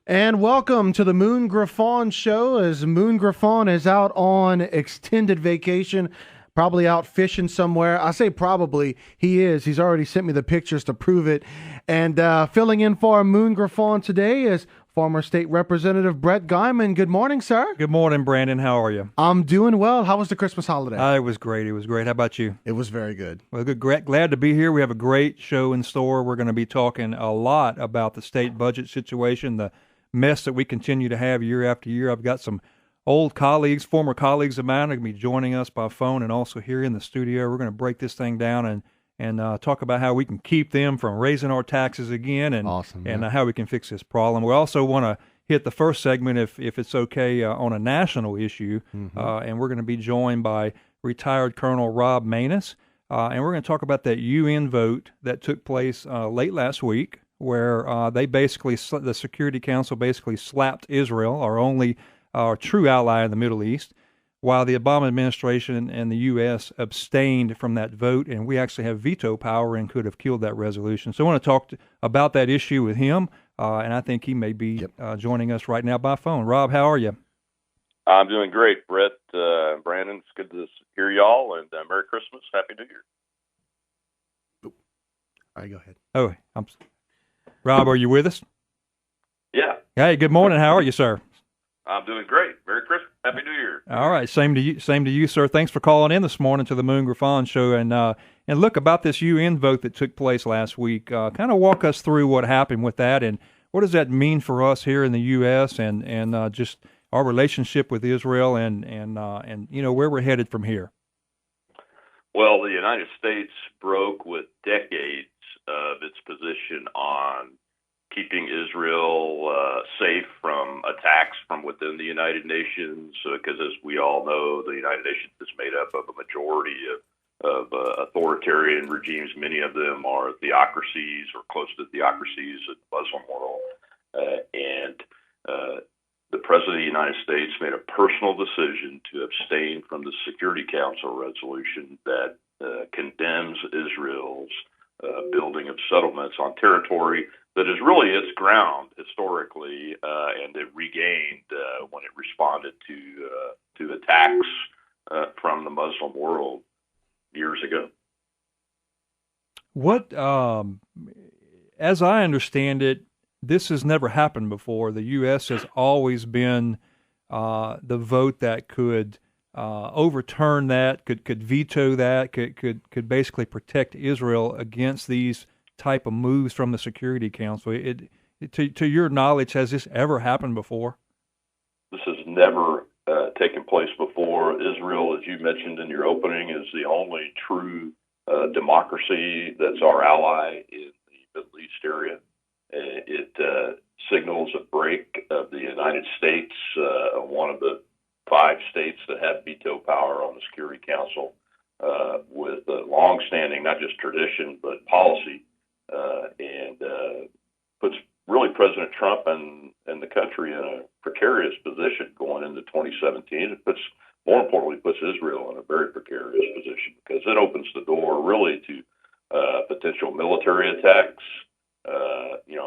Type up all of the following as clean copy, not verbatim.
And welcome to the Moon Griffon show as Moon Griffon is out on extended vacation, probably out fishing somewhere. I say probably, he is. He's already sent me the pictures to prove it. And filling in for Moon Griffon today is former state representative Brett Geymann. Good morning, sir. Good morning, Brandon. How are you? I'm doing well. How was the Christmas holiday? It was great. It was great. How about you? It was very good. Well, good. Glad to be here. We have a great show in store. We're going to be talking a lot about the state budget situation, the mess that we continue to have year after year. I've got some old colleagues, former colleagues of mine, are going to be joining us by phone and also here in the studio. We're going to break this thing down and talk about how we can keep them from raising our taxes again, and Awesome, and yeah. how we can fix this problem. We also want to hit the first segment, if it's okay, on a national issue, and we're going to be joined by retired Colonel Rob Maness, and we're going to talk about that UN vote that took place late last week, where they basically, the Security Council basically slapped Israel, our true ally in the Middle East, while the Obama administration and the U.S. abstained from that vote, and we actually have veto power and could have killed that resolution. So I want to talk about that issue with him, and I think he may be joining us right now by phone. Rob, how are you? I'm doing great, Brett. Brandon, it's good to hear y'all, and Merry Christmas, Happy New Year. All right, go ahead. Oh, Rob, are you with us? Yeah, Hey, good morning. How are you, sir? I'm doing great. Merry Christmas, Happy New Year. All right, same to you, sir. Thanks for calling in this morning to the Moon Griffon Show, and look, about this UN vote that took place last week. Kind of walk us through what happened with that, and what does that mean for us here in the U.S. and just our relationship with Israel, and you know where we're headed from here. Well, the United States broke with decades of its position on keeping Israel safe from attacks from within the United Nations, because as we all know, the United Nations is made up of a majority of authoritarian regimes. Many of them are theocracies or close to theocracies in the Muslim world. And the President of the United States made a personal decision to abstain from the Security Council resolution that condemns Israel's building of settlements on territory that is really its ground historically, and it regained when it responded to attacks from the Muslim world years ago. What, as I understand it, this has never happened before. The U.S. has always been the vote that could overturn that, could veto that, could basically protect Israel against these type of moves from the Security Council. To your knowledge, has this ever happened before? This has never taken place before. Israel, as you mentioned in your opening, is the only true democracy that's our ally in the Middle East area. It signals a break of the United States, one of the 5 states that have veto power on the Security Council, with long-standing, not just tradition, but policy, and puts really President Trump and the country in a precarious position going into 2017. It puts, more importantly, puts Israel in a very precarious position because it opens the door really to potential military attacks.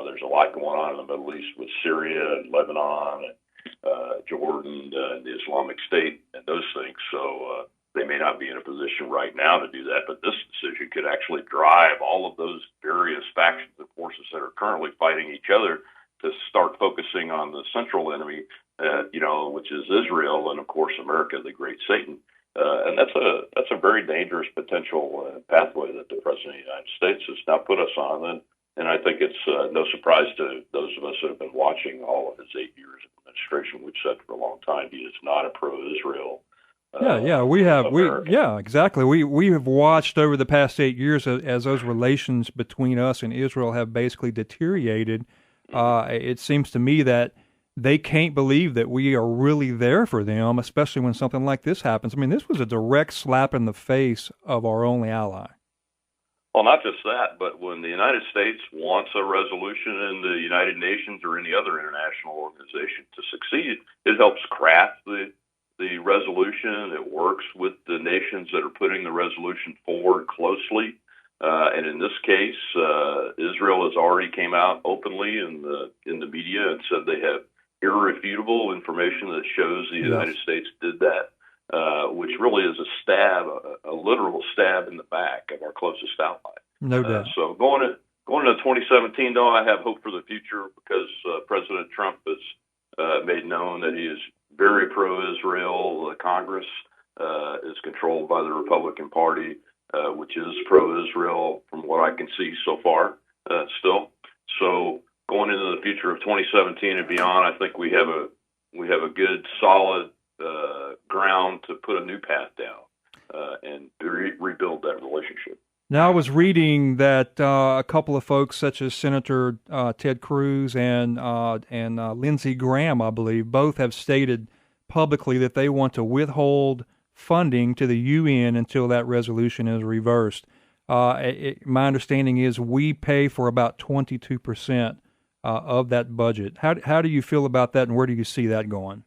There's a lot going on in the Middle East with Syria and Lebanon and Jordan and the Islamic State and those things. So they may not be in a position right now to do that, but this decision could actually drive all of those various factions and forces that are currently fighting each other to start focusing on the central enemy, which is Israel and, of course, America, the great Satan. And that's a very dangerous potential pathway that the President of the United States has now put us on. And I think it's no surprise to those of us that have been watching all of his 8 years of administration. We've said for a long time he is not a pro-Israel. Exactly. We have watched over the past 8 years as those relations between us and Israel have basically deteriorated. It seems to me that they can't believe that we are really there for them, especially when something like this happens. I mean, this was a direct slap in the face of our only ally. Well, not just that, but when the United States wants a resolution in the United Nations or any other international organization to succeed, it helps craft the resolution. It works with the nations that are putting the resolution forward closely. And in this case, Israel has already came out openly in the media and said they have irrefutable information that shows the United States did that, which really is a literal stab in the back of our closest ally. No doubt. So going into 2017, though, I have hope for the future because President Trump has made known that he is very pro-Israel. The Congress is controlled by the Republican Party, which is pro-Israel from what I can see so far still. So going into the future of 2017 and beyond, I think we have a good, solid ground to put a new path down and rebuild that relationship. Now, I was reading that a couple of folks, such as Senator Ted Cruz and Lindsey Graham, I believe, both have stated publicly that they want to withhold funding to the UN until that resolution is reversed. My understanding is we pay for about 22% of that budget. How do you feel about that, and where do you see that going?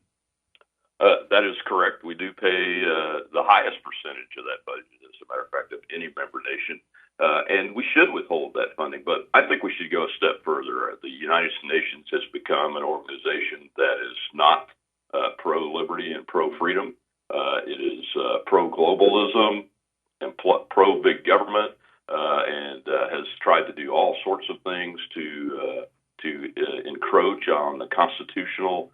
That is correct. We do pay the highest percentage of that budget, as a matter of fact, of any member nation. And we should withhold that funding. But I think we should go a step further. The United Nations has become an organization that is not pro-liberty and pro-freedom. It is pro-globalism and pro-big government and has tried to do all sorts of things to encroach on the constitutional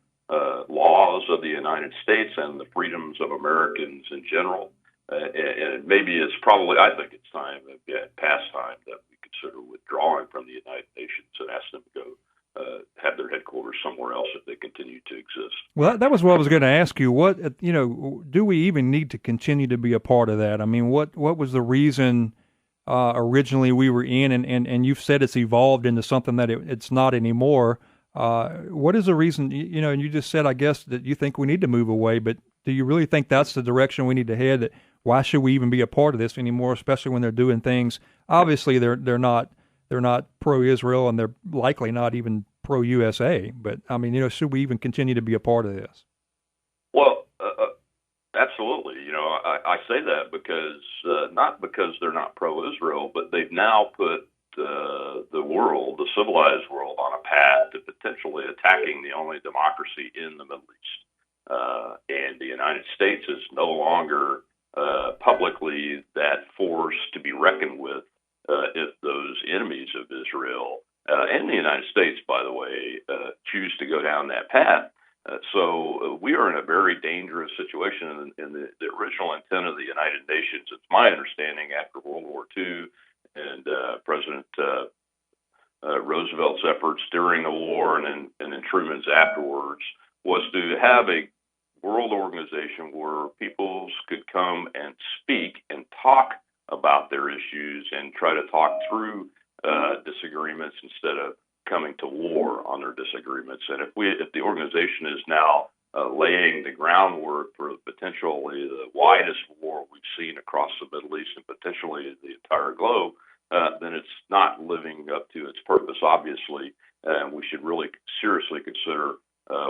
laws of the United States and the freedoms of Americans in general. And maybe I think it's time, past time, that we consider withdrawing from the United Nations and ask them to go have their headquarters somewhere else if they continue to exist. Well, that was what I was going to ask you. What, do we even need to continue to be a part of that? I mean, what was the reason originally we were in, and you've said it's evolved into something that it's not anymore. What is the reason, and you just said, I guess, that you think we need to move away, but do you really think that's the direction we need to head? Why should we even be a part of this anymore, especially when they're doing things? Obviously, they're not pro-Israel, and they're likely not even pro-USA, but, I mean, should we even continue to be a part of this? Well, absolutely. I say that because, not because they're not pro-Israel, but they've now put the world, the civilized world, on a path to potentially attacking the only democracy in the Middle East. And the United States is no longer publicly that force to be reckoned with if those enemies of Israel and the United States, by the way, choose to go down that path. So we are in a very dangerous situation. In the original intent of the United Nations, it's my understanding, after World War II and President Roosevelt's efforts during the war and then Truman's afterwards, was to have a world organization where peoples could come and speak and talk about their issues and try to talk through disagreements instead of coming to war on their disagreements. And if the organization is now laying the groundwork for potentially the widest war we've seen across the Middle East and potentially the entire globe, then it's not living up to its purpose, obviously. And we should really seriously consider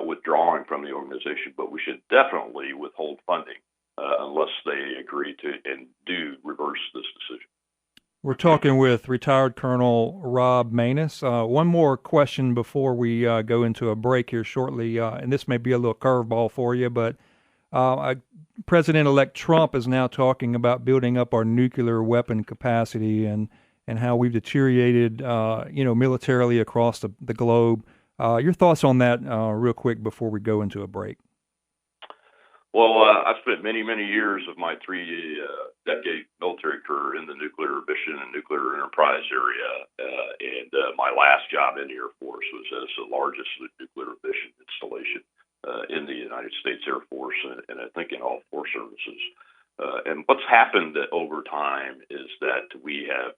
withdrawing from the organization, but we should definitely withhold funding unless they agree to and do reverse this decision. We're talking with retired Colonel Rob Maness. One more question before we go into a break here shortly, and this may be a little curveball for you, but President-elect Trump is now talking about building up our nuclear weapon capacity and how we've deteriorated, militarily across the globe. Your thoughts on that real quick before we go into a break? Well, I spent many, many years of my 3-decade military career in the nuclear mission and nuclear enterprise area, and my last job in the Air Force was as the largest nuclear mission installation in the United States Air Force, and I think in all four services. And what's happened over time is that we have,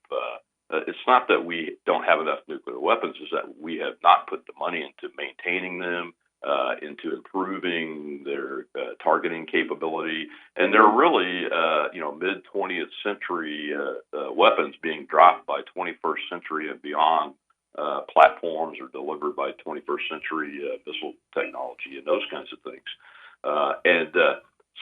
it's not that we don't have enough nuclear weapons, it's that we have not put the money into maintaining them, into improving their targeting capability, and they're really, mid-20th century weapons being dropped by 21st century and beyond platforms or delivered by 21st century missile technology and those kinds of things.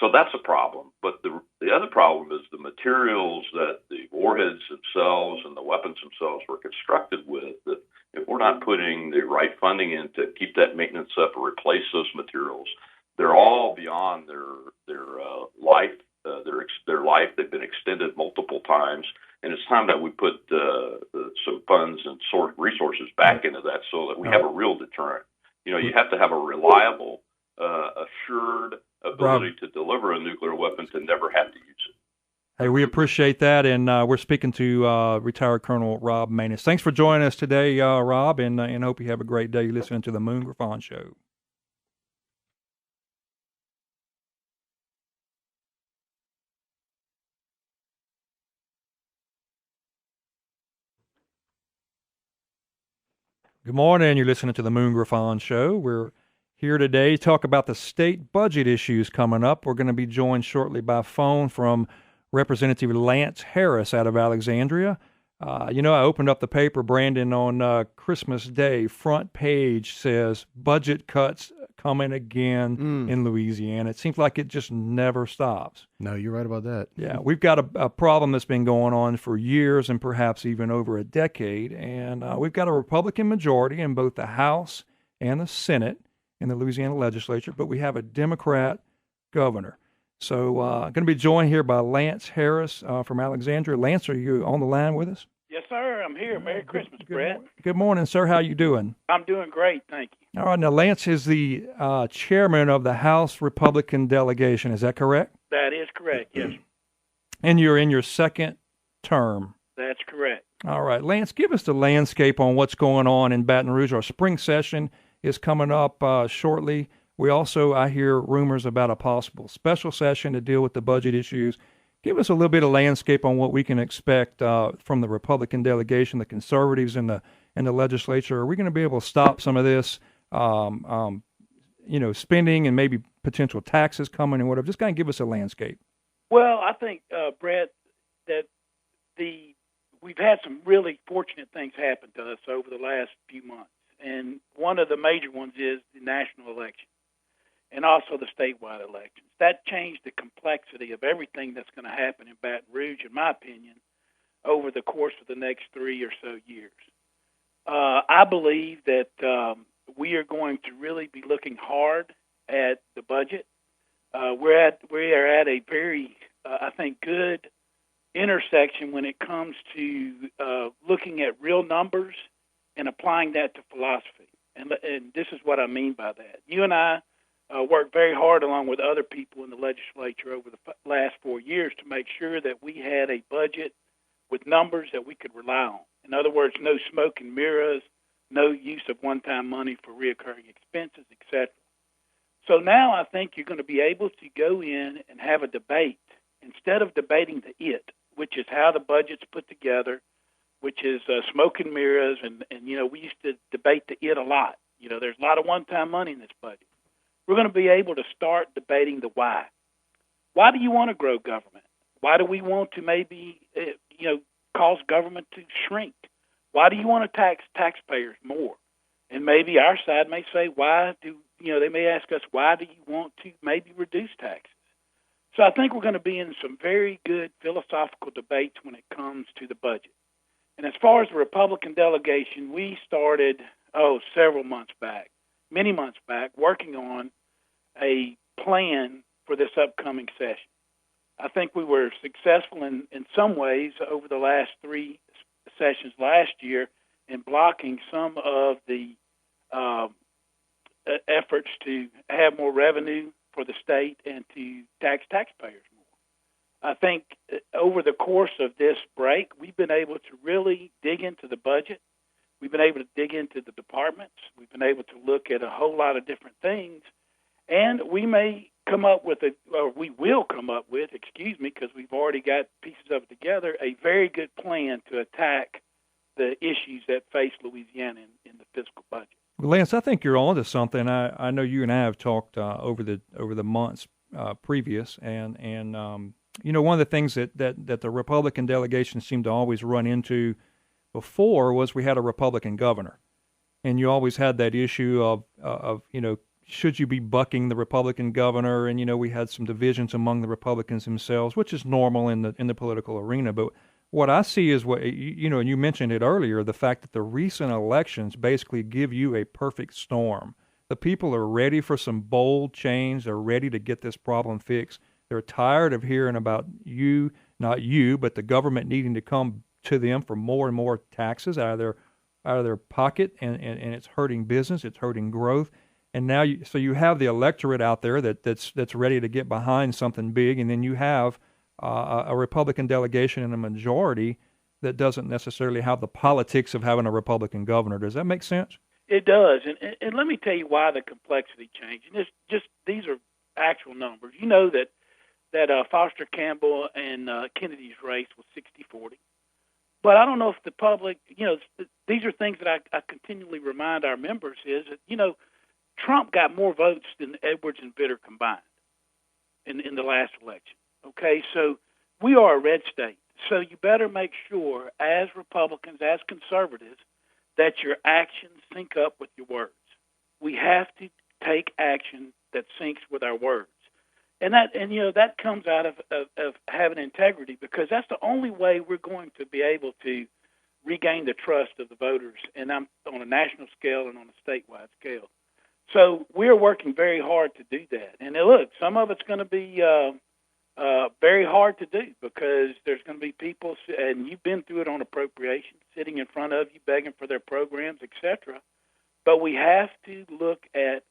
So that's a problem. But the other problem is the materials that the warheads themselves and the weapons themselves were constructed with, that if we're not putting the right funding in to keep that maintenance up or replace those materials, they're all beyond their life. Their life, they've been extended multiple times, and it's time that we put some funds and resources back into that so that we have a real deterrent. You have to have a reliable, assured ability to deliver a nuclear weapon to never have to use it. Hey, we appreciate that, and we're speaking to retired Colonel Rob Maness. Thanks for joining us today, Rob, and hope you have a great day listening to the Moon Griffon Show. Good morning. You're listening to the Moon Griffon Show. We're here today to talk about the state budget issues coming up. We're going to be joined shortly by phone from Representative Lance Harris out of Alexandria. I opened up the paper, Brandon, on Christmas Day. Front page says, budget cuts coming again in Louisiana. It seems like it just never stops. No, you're right about that. Yeah, we've got a problem that's been going on for years and perhaps even over a decade. And we've got a Republican majority in both the House and the Senate in the Louisiana legislature, but we have a Democrat governor. So going to be joined here by Lance Harris from Alexandria. Lance, are you on the line with us? Yes, sir. I'm here. Merry Christmas, Brett. Good morning, sir. How you doing? I'm doing great, thank you. All right. Now, Lance is the chairman of the House Republican delegation. Is that correct? That is correct, yes. And you're in your second term. That's correct. All right. Lance, give us the landscape on what's going on in Baton Rouge. Our spring session is coming up shortly. We also, I hear rumors about a possible special session to deal with the budget issues. Give us a little bit of landscape on what we can expect from the Republican delegation, the conservatives in the legislature. Are we going to be able to stop some of this, spending and maybe potential taxes coming and whatever? Just kind of give us a landscape. Well, I think, Brett, that we've had some really fortunate things happen to us over the last few months, and one of the major ones is the national election and also the statewide elections. That changed the complexity of everything that's going to happen in Baton Rouge, in my opinion, over the course of the next 3 or so years. I believe that we are going to really be looking hard at the budget. We are at a very, I think, good intersection when it comes to looking at real numbers and applying that to philosophy. And this is what I mean by that. You and I worked very hard along with other people in the legislature over the last 4 years to make sure that we had a budget with numbers that we could rely on. In other words, no smoke and mirrors, no use of one-time money for reoccurring expenses, etc. So now I think you're going to be able to go in and have a debate instead of debating the it, which is how the budget's put together, which is smoke and mirrors, and we used to debate the it a lot. There's a lot of one-time money in this budget. We're going to be able to start debating the why. Why do you want to grow government? Why do we want to maybe, cause government to shrink? Why do you want to tax taxpayers more? And maybe our side may say, they may ask us, why do you want to maybe reduce taxes? So I think we're going to be in some very good philosophical debates when it comes to the budget. And as far as the Republican delegation, we started, many months back, working on a plan for this upcoming session. I think we were successful in some ways over the last 3 sessions last year in blocking some of the efforts to have more revenue for the state and to tax taxpayers more. I think over the course of this break, we've been able to really dig into the budget. We've been able to dig into the departments. We've been able to look at a whole lot of different things. And we will come up with, because we've already got pieces of it together, a very good plan to attack the issues that face Louisiana in the fiscal budget. Well, Lance, I think you're onto something. I know you and I have talked over the months previous, and one of the things that the Republican delegation seemed to always run into before was we had a Republican governor, and you always had that issue of should you be bucking the Republican governor? And, we had some divisions among the Republicans themselves, which is normal in the political arena. But what I see is and you mentioned it earlier, the fact that the recent elections basically give you a perfect storm. The people are ready for some bold change. They're ready to get this problem fixed. They're tired of hearing about not you, but the government needing to come to them for more and more taxes out of their pocket, and it's hurting business, it's hurting growth. And now you have the electorate out there that's ready to get behind something big, and then you have a Republican delegation and a majority that doesn't necessarily have the politics of having a Republican governor. Does that make sense? It does, and let me tell you why the complexity changed. And these are actual numbers. You know that Foster Campbell and Kennedy's race was 60-40. But I don't know if the public, these are things that I continually remind our members is that, Trump got more votes than Edwards and Vitter combined in the last election. Okay, so we are a red state. So you better make sure, as Republicans, as conservatives, that your actions sync up with your words. We have to take action that syncs with our words. And that comes out of having integrity, because that's the only way we're going to be able to regain the trust of the voters, and I'm on a national scale and on a statewide scale. So we're working very hard to do that. And look, some of it's going to be very hard to do, because there's going to be people, and you've been through it on appropriations, sitting in front of you begging for their programs, etc. But we have to look at,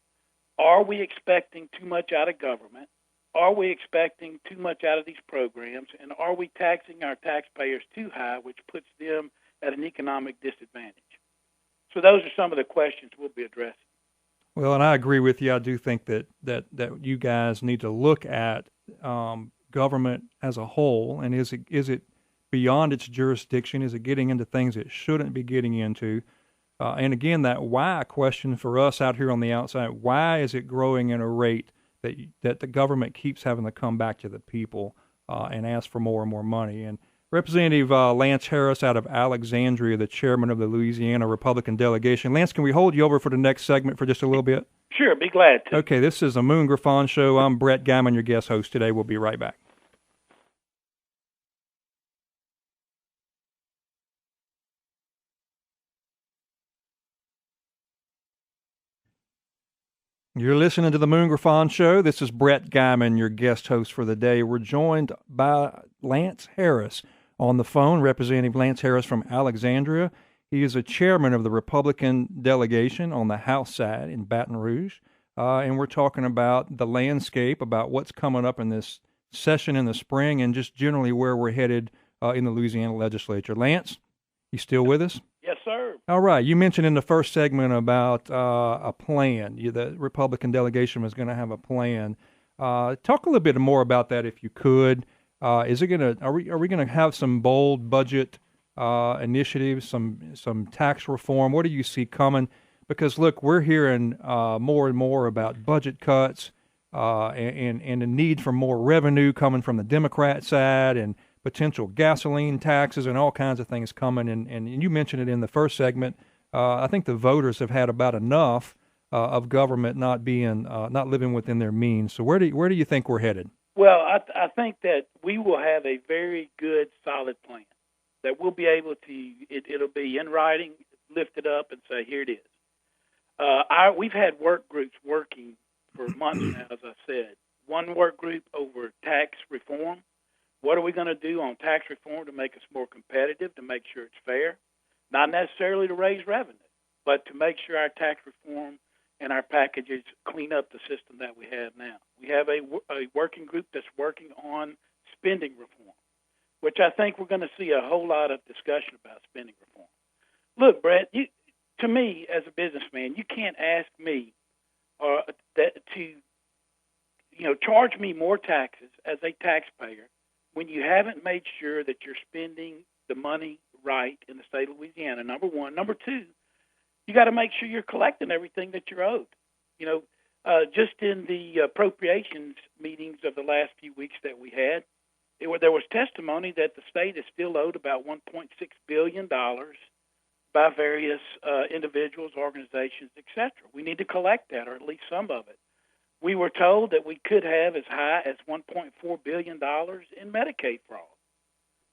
are we expecting too much out of government? Are we expecting too much out of these programs? And are we taxing our taxpayers too high, which puts them at an economic disadvantage? So those are some of the questions we'll be addressing. Well, and I agree with you. I do think that you guys need to look at government as a whole, and is it beyond its jurisdiction? Is it getting into things it shouldn't be getting into? And again, that why question for us out here on the outside: why is it growing at a rate that the government keeps having to come back to the people and ask for more and more money? And Representative Lance Harris out of Alexandria, the chairman of the Louisiana Republican delegation. Lance, can we hold you over for the next segment for just a little bit? Sure, be glad to. Okay, this is the Moon Griffon Show. I'm Brett Geymann, your guest host today. We'll be right back. You're listening to the Moon Griffon Show. This is Brett Geymann, your guest host for the day. We're joined by Lance Harris on the phone, Representative Lance Harris from Alexandria. He is a chairman of the Republican delegation on the House side in Baton Rouge. And we're talking about the landscape, about what's coming up in this session in the spring, and just generally where we're headed in the Louisiana legislature. Lance, you still with us? Yes, sir. All right. You mentioned in the first segment about a plan. The Republican delegation was going to have a plan. Talk a little bit more about that, if you could. Is it going to? Are we going to have some bold budget initiatives, some tax reform? What do you see coming? Because look, we're hearing more and more about budget cuts and the need for more revenue coming from the Democrat side, and potential gasoline taxes and all kinds of things coming. And you mentioned it in the first segment. I think the voters have had about enough of government not living within their means. So where do you think we're headed? Well, I think that we will have a very good, solid plan that we'll be able to. It'll be in writing, lift it up, and say, here it is. We've had work groups working for months now, as I said. One work group over tax reform. What are we going to do on tax reform to make us more competitive, to make sure it's fair? Not necessarily to raise revenue, but to make sure our tax reform and our packages clean up the system that we have now. We have a working group that's working on spending reform, which I think we're going to see a whole lot of discussion about spending reform. Look, Brett, to me, as a businessman, you can't ask me to charge me more taxes as a taxpayer when you haven't made sure that you're spending the money right in the state of Louisiana, number one. Number two, you got to make sure you're collecting everything that you're owed. Just in the appropriations meetings of the last few weeks that we had, there was testimony that the state is still owed about $1.6 billion by various individuals, organizations, etc. We need to collect that, or at least some of it. We were told that we could have as high as $1.4 billion in Medicaid fraud.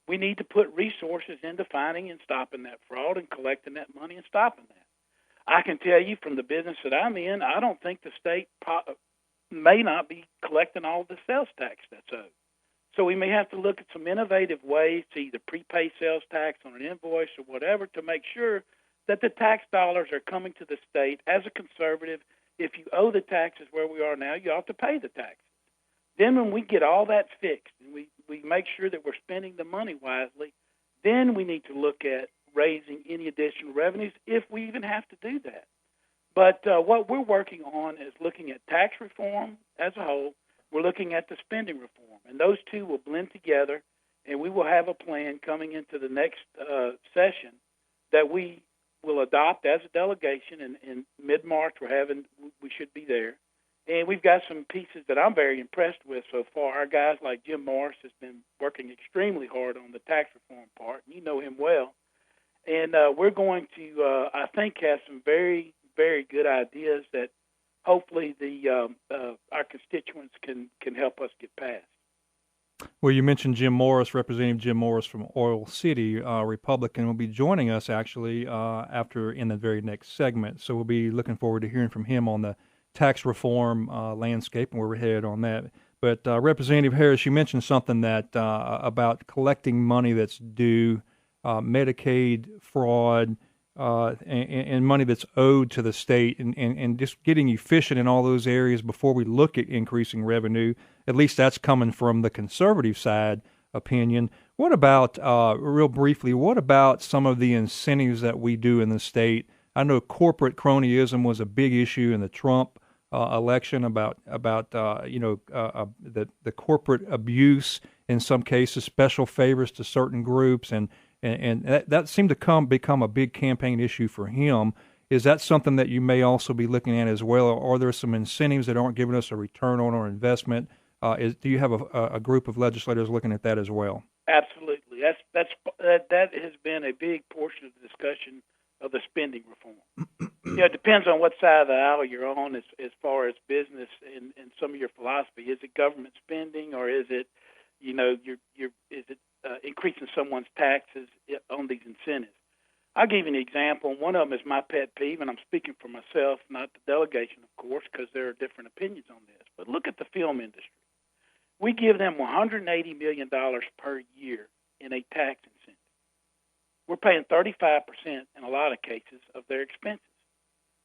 We need to put resources into finding and stopping that fraud and collecting that money and stopping that. I can tell you from the business that I'm in, I don't think the state may not be collecting all of the sales tax that's owed. So we may have to look at some innovative ways to either prepay sales tax on an invoice or whatever to make sure that the tax dollars are coming to the state. As a conservative, if you owe the taxes where we are now, you ought to pay the taxes. Then when we get all that fixed and we make sure that we're spending the money wisely, then we need to look at raising any additional revenues if we even have to do that. But what we're working on is looking at tax reform as a whole. We're looking at the spending reform, and those two will blend together, and we will have a plan coming into the next session that we will adopt as a delegation. In mid-March, we should be there. And we've got some pieces that I'm very impressed with so far. Our guys like Jim Morris has been working extremely hard on the tax reform part, and you know him well. And we're going to, I think, have some very, very good ideas that hopefully our constituents can help us get past. Well, you mentioned Jim Morris, Representative Jim Morris from Oil City, Republican, will be joining us actually in the very next segment. So we'll be looking forward to hearing from him on the tax reform landscape and where we're headed on that. But Representative Harris, you mentioned something that about collecting money that's due, Medicaid fraud, and money that's owed to the state, and just getting efficient in all those areas before we look at increasing revenue. At least that's coming from the conservative side opinion. What about, real briefly, what about some of the incentives that we do in the state? I know corporate cronyism was a big issue in the Trump election about the corporate abuse in some cases, special favors to certain groups, and that seemed to become a big campaign issue for him. Is that something that you may also be looking at as well? Or are there some incentives that aren't giving us a return on our investment? Do you have a group of legislators looking at that as well? Absolutely. That has been a big portion of the discussion of the spending reform. It depends on what side of the aisle you're on as far as business and some of your philosophy. Is it government spending, or is it, increasing someone's taxes on these incentives? I'll give you an example. One of them is my pet peeve, and I'm speaking for myself, not the delegation, of course, because there are different opinions on this. But look at the film industry. We give them $180 million per year in a tax incentive. We're paying 35% in a lot of cases of their expenses.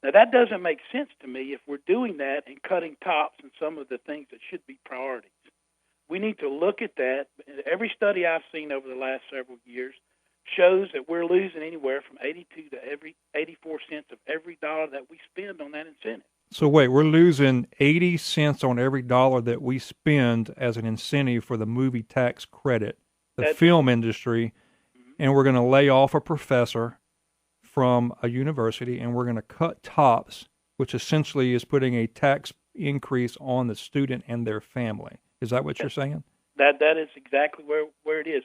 Now, that doesn't make sense to me if we're doing that and cutting tops in some of the things that should be priorities. We need to look at that. Every study I've seen over the last several years shows that we're losing anywhere from 82 to 84 cents of every dollar that we spend on that incentive. So wait, we're losing 80 cents on every dollar that we spend as an incentive for the movie tax credit, the film industry, and we're going to lay off a professor from a university, and we're going to cut tops, which essentially is putting a tax increase on the student and their family. Is that what you're saying? That is exactly where it is.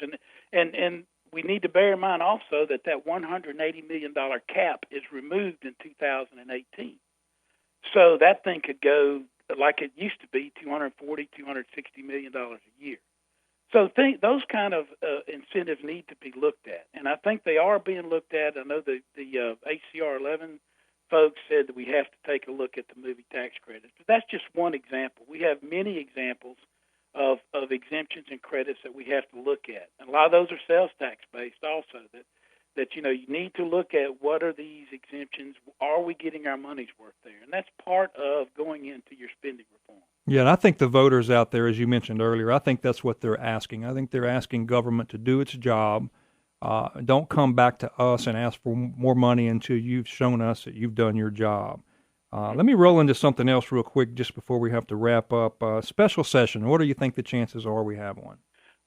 And we need to bear in mind also that $180 million cap is removed in 2018. So that thing could go like it used to be, $240, $260 million a year. So those kind of incentives need to be looked at, and I think they are being looked at. I know the HCR 11 folks said that we have to take a look at the movie tax credits, but that's just one example. We have many examples of exemptions and credits that we have to look at, and a lot of those are sales tax based also. That you need to look at what are these exemptions. Are we getting our money's worth there? And that's part of going into your spending reform. Yeah, and I think the voters out there, as you mentioned earlier, I think that's what they're asking. I think they're asking government to do its job. Don't come back to us and ask for more money until you've shown us that you've done your job. Let me roll into something else real quick just before we have to wrap up. Special session, what do you think the chances are we have one?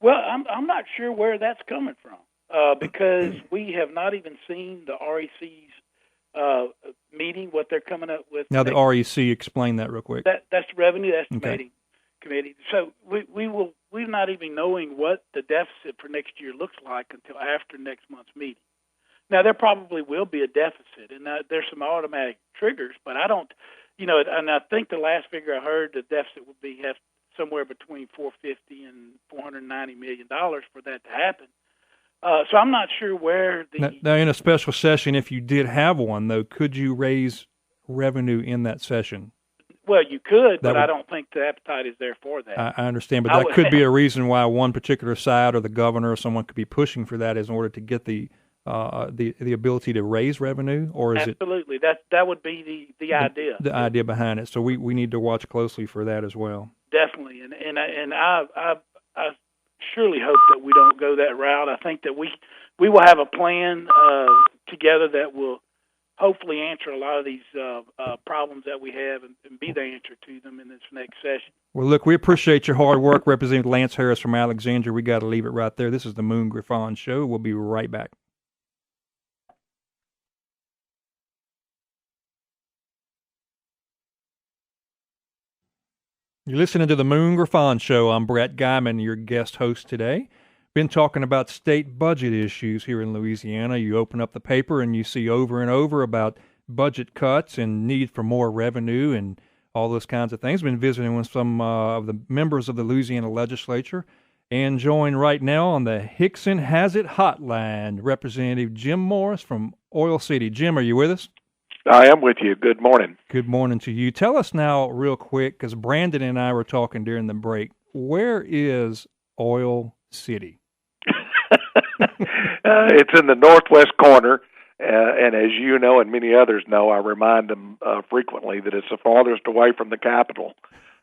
Well, I'm not sure where that's coming from because we have not even seen the REC's meeting, what they're coming up with. Now, the REC, explain that real quick. That's the Revenue Estimating Committee. So we're not even knowing what the deficit for next year looks like until after next month's meeting. Now, there probably will be a deficit, and there's some automatic triggers, but I don't, and I think the last figure I heard, the deficit would have somewhere between $450 and $490 million for that to happen. So I'm not sure where Now, in a special session, if you did have one, though, could you raise revenue in that session? Well, you could, but I don't think the appetite is there for that. I understand, but that could be a reason why one particular side or the governor or someone could be pushing for that in order to get the ability to raise revenue, or is absolutely that would be the idea. The idea behind it. So we need to watch closely for that as well. Definitely, and I surely hope that we don't go that route. I think that we will have a plan together that will hopefully answer a lot of these problems that we have and be the answer to them in this next session. Well, look, we appreciate your hard work, Representative Lance Harris from Alexandria. We got to leave it right there. This is the Moon Griffon Show. We'll be right back. You're listening to the Moon Griffon Show. I'm Brett Geymann, your guest host today. Been talking about state budget issues here in Louisiana. You open up the paper and you see over and over about budget cuts and need for more revenue and all those kinds of things. Been visiting with some of the members of the Louisiana legislature, and joined right now on the Hickson Has It hotline, Representative Jim Morris from Oil City. Jim, are you with us? I am with you. Good morning. Good morning to you. Tell us now real quick, because Brandon and I were talking during the break, where is Oil City? It's in the northwest corner, and as you know and many others know, I remind them frequently that it's the farthest away from the capital,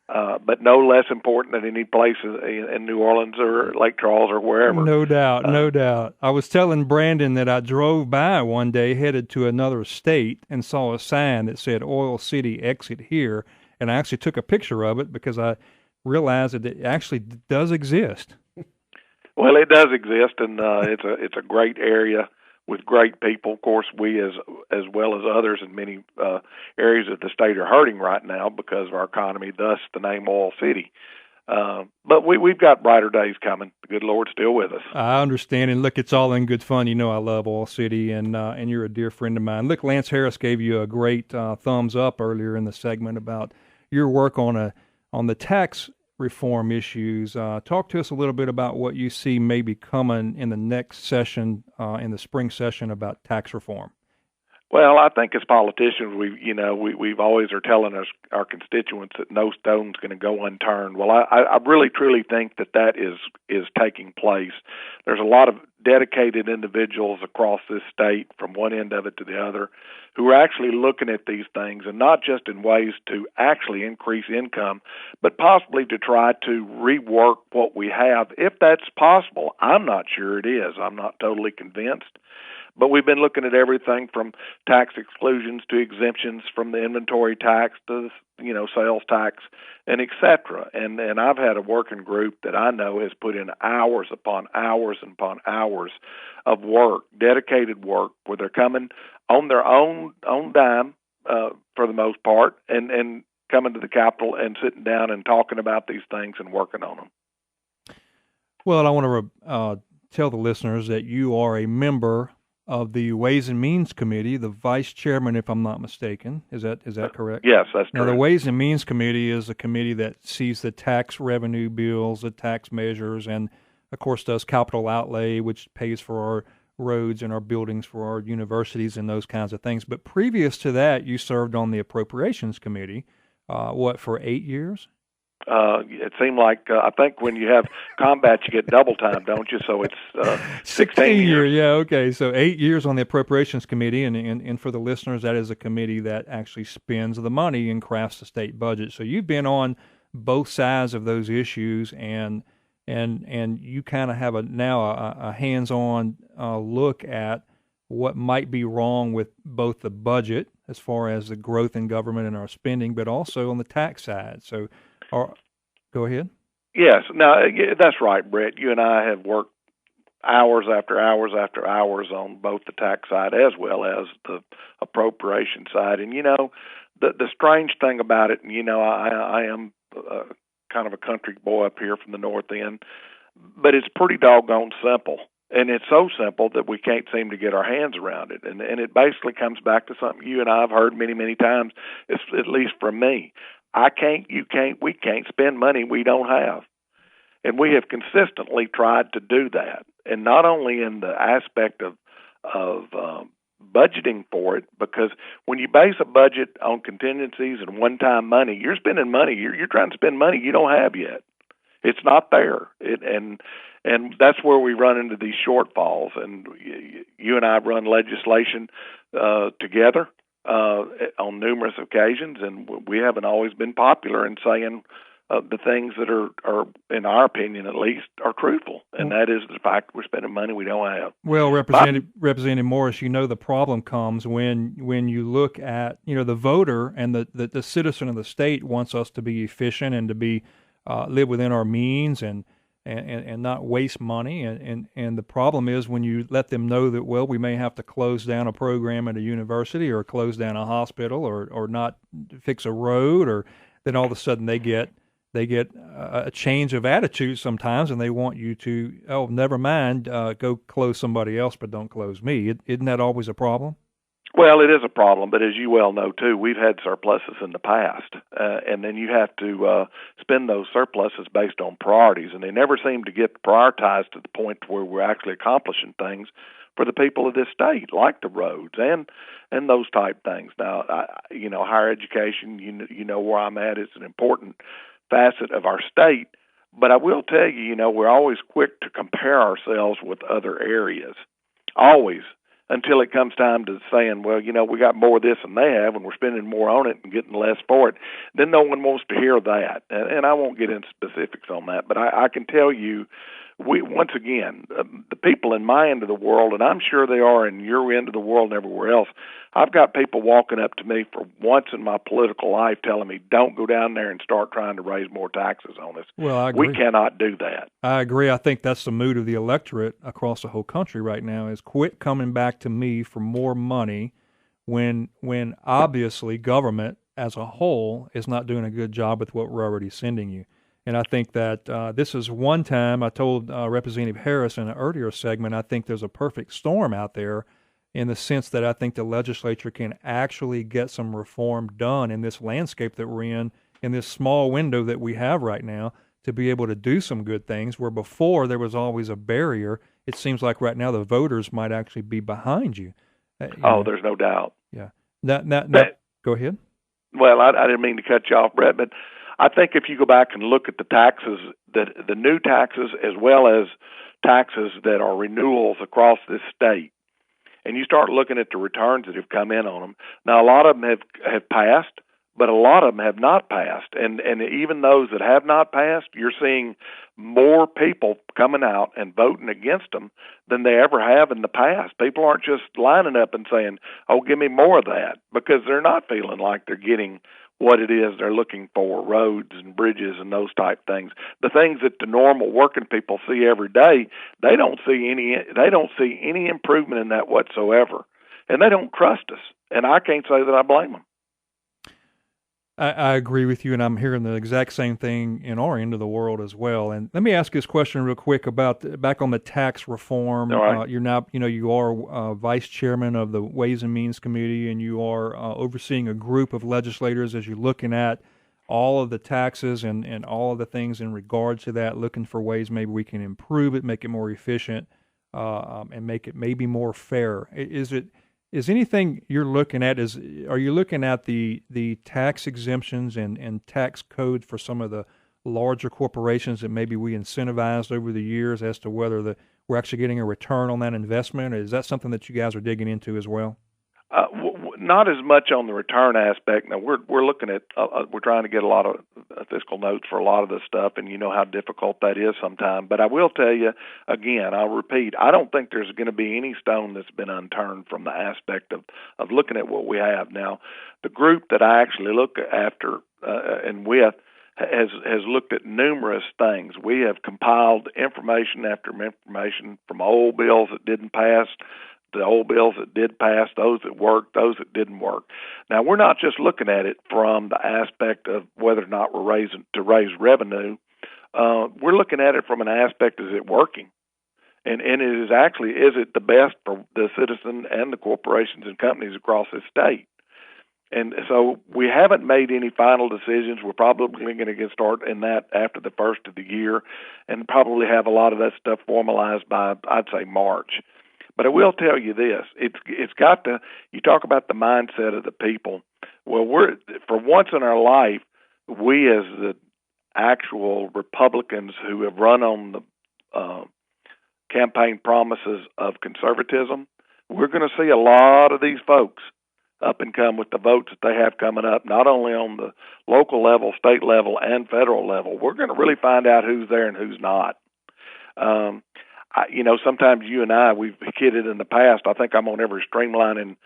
but no less important than any place in New Orleans or Lake Charles or wherever. No doubt, no doubt. I was telling Brandon that I drove by one day headed to another state and saw a sign that said Oil City exit here, and I actually took a picture of it because I realized that it actually does exist. Well, it does exist, and it's a great area with great people. Of course, we as well as others in many areas of the state are hurting right now because of our economy, thus the name Oil City. But we've got brighter days coming. The good Lord's still with us. I understand, and look, it's all in good fun. You know I love Oil City, and you're a dear friend of mine. Look, Lance Harris gave you a great thumbs up earlier in the segment about your work on the tax reform issues. Talk to us a little bit about what you see maybe coming in the next session, in the spring session, about tax reform. Well, I think as politicians, we've always are telling our constituents that no stone's going to go unturned. Well, I really truly think that is taking place. There's a lot of dedicated individuals across this state, from one end of it to the other, who are actually looking at these things, and not just in ways to actually increase income, but possibly to try to rework what we have, if that's possible. I'm not sure it is. I'm not totally convinced. But we've been looking at everything from tax exclusions to exemptions, from the inventory tax to sales tax, and et cetera. And I've had a working group that I know has put in hours upon hours upon hours of work, dedicated work, where they're coming on their own dime for the most part, and coming to the Capitol and sitting down and talking about these things and working on them. Well, I want to tell the listeners that you are a member of the Ways and Means Committee, the vice chairman, if I'm not mistaken. Is that correct? Yes, that's correct. Now, the Ways and Means Committee is a committee that sees the tax revenue bills, the tax measures, and, of course, does capital outlay, which pays for our roads and our buildings for our universities and those kinds of things. But previous to that, you served on the Appropriations Committee, for 8 years? It seemed like, I think when you have combat, you get double time, don't you? So it's 16 years. Yeah, okay. So 8 years on the Appropriations Committee, and for the listeners, that is a committee that actually spends the money and crafts the state budget. So you've been on both sides of those issues, and you kind of have a hands-on look at what might be wrong with both the budget as far as the growth in government and our spending, but also on the tax side. So go ahead. Yes, no, that's right, Brett. You and I have worked hours after hours after hours on both the tax side as well as the appropriation side. And, the strange thing about it, and, I am kind of a country boy up here from the north end, but it's pretty doggone simple. And it's so simple that we can't seem to get our hands around it. And it basically comes back to something you and I have heard many, many times, at least from me. I can't, you can't, we can't spend money we don't have. And we have consistently tried to do that. And not only in the aspect of budgeting for it, because when you base a budget on contingencies and one-time money, you're spending money. You're trying to spend money you don't have yet. It's not there. And that's where we run into these shortfalls. And you and I have run legislation together on numerous occasions, and we haven't always been popular in saying the things that are, in our opinion at least, are truthful. And that is the fact we're spending money we don't have. Well, Representative Morris, the problem comes when you look at, the voter and the citizen of the state wants us to be efficient and to be live within our means and not waste money. And the problem is when you let them know that, well, we may have to close down a program at a university or close down a hospital or not fix a road, or then all of a sudden they get a change of attitude sometimes, and they want you to, oh, never mind, go close somebody else, but don't close me. Isn't that always a problem? Well, it is a problem, but as you well know, too, we've had surpluses in the past, and then you have to spend those surpluses based on priorities, and they never seem to get prioritized to the point where we're actually accomplishing things for the people of this state, like the roads and those type things. Now, higher education, you know where I'm at, is an important facet of our state, but I will tell you, we're always quick to compare ourselves with other areas, always. Until it comes time to saying, well, we got more of this than they have, and we're spending more on it and getting less for it. Then no one wants to hear that. And I won't get into specifics on that, but I can tell you, once again, the people in my end of the world, and I'm sure they are in your end of the world and everywhere else, I've got people walking up to me for once in my political life telling me, don't go down there and start trying to raise more taxes on us. Well, I agree. We cannot do that. I agree. I think that's the mood of the electorate across the whole country right now, is quit coming back to me for more money when obviously government as a whole is not doing a good job with what we're already sending you. And I think that this is one time, I told Representative Harris in an earlier segment, I think there's a perfect storm out there in the sense that I think the legislature can actually get some reform done in this landscape that we're in this small window that we have right now, to be able to do some good things, where before there was always a barrier. It seems like right now the voters might actually be behind you. There's no doubt. Yeah. Go ahead. Well, I didn't mean to cut you off, Brett, but I think if you go back and look at the taxes, the new taxes as well as taxes that are renewals across this state, and you start looking at the returns that have come in on them, now a lot of them have passed, but a lot of them have not passed. And even those that have not passed, you're seeing more people coming out and voting against them than they ever have in the past. People aren't just lining up and saying, oh, give me more of that, because they're not feeling like they're getting what it is they're looking for, roads and bridges and those type things. The things that the normal working people see every day, they don't see any improvement in that whatsoever. And they don't trust us. And I can't say that I blame them. I agree with you, and I'm hearing the exact same thing in our end of the world as well. And let me ask this question real quick about back on the tax reform. All right. You're now, you are vice chairman of the Ways and Means Committee, and you are overseeing a group of legislators as you're looking at all of the taxes and all of the things in regards to that, looking for ways maybe we can improve it, make it more efficient, and make it maybe more fair. Is anything you're looking at, are you looking at the tax exemptions and tax code for some of the larger corporations that maybe we incentivized over the years as to whether we're actually getting a return on that investment? Is that something that you guys are digging into as well? Not as much on the return aspect. Now we're looking at we're trying to get a lot of fiscal notes for a lot of this stuff, and you know how difficult that is sometimes. But I will tell you again, I'll repeat, I don't think there's going to be any stone that's been unturned from the aspect of looking at what we have now. The group that I actually look after and with has looked at numerous things. We have compiled information after information from old bills that didn't pass, the old bills that did pass, those that worked, those that didn't work. Now, we're not just looking at it from the aspect of whether or not we're raising to raise revenue. We're looking at it from an aspect, is it working? And it is actually, is it the best for the citizen and the corporations and companies across this state? And so we haven't made any final decisions. We're probably going to start in that after the first of the year and probably have a lot of that stuff formalized by, I'd say, March. But I will tell you this, it's got to, you talk about the mindset of the people. Well, for once in our life, we as the actual Republicans who have run on the campaign promises of conservatism, we're going to see a lot of these folks up and come with the votes that they have coming up, not only on the local level, state level, and federal level. We're going to really find out who's there and who's not. Sometimes you and I, we've kidded in the past. I think I'm on every streamlining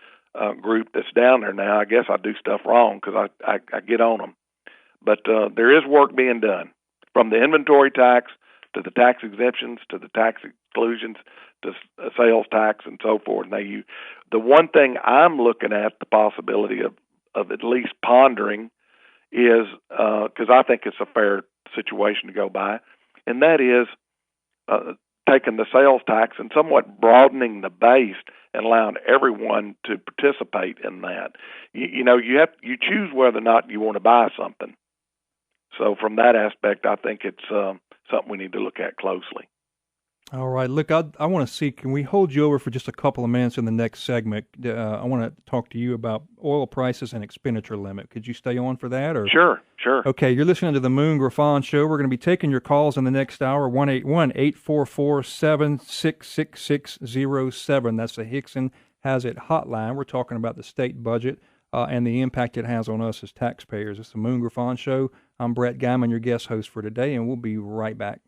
group that's down there now. I guess I do stuff wrong because I get on them. But there is work being done, from the inventory tax to the tax exemptions to the tax exclusions to sales tax and so forth. Now, the one thing I'm looking at the possibility of at least pondering is, because I think it's a fair situation to go by, and that is taking the sales tax and somewhat broadening the base and allowing everyone to participate in that. You choose whether or not you want to buy something. So from that aspect, I think it's something we need to look at closely. All right. Look, I want to see, can we hold you over for just a couple of minutes in the next segment? I want to talk to you about oil prices and expenditure limit. Could you stay on for that? Or? Sure. Okay, you're listening to the Moon Griffon Show. We're going to be taking your calls in the next hour, 1-811-844-766607. That's the Hickson Has It hotline. We're talking about the state budget and the impact it has on us as taxpayers. It's the Moon Griffon Show. I'm Brett Geymann, your guest host for today, and we'll be right back.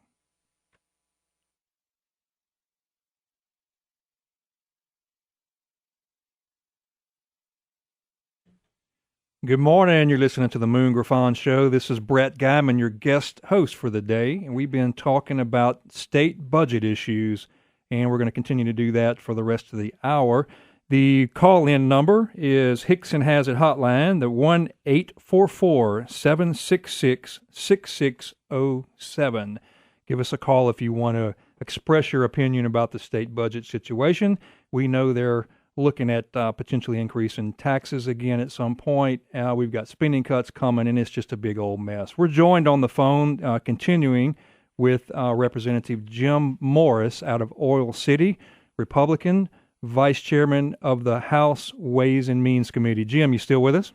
Good morning. You're listening to the Moon Griffon Show. This is Brett Geymann, your guest host for the day, and we've been talking about state budget issues, and we're going to continue to do that for the rest of the hour. The call-in number is Hickson Has It hotline, the 1-844-766-6607. Give us a call if you want to express your opinion about the state budget situation. We know they're looking at potentially increasing taxes again at some point. We've got spending cuts coming, and it's just a big old mess. We're joined on the phone, continuing with Representative Jim Morris out of Oil City, Republican, Vice Chairman of the House Ways and Means Committee. Jim, you still with us?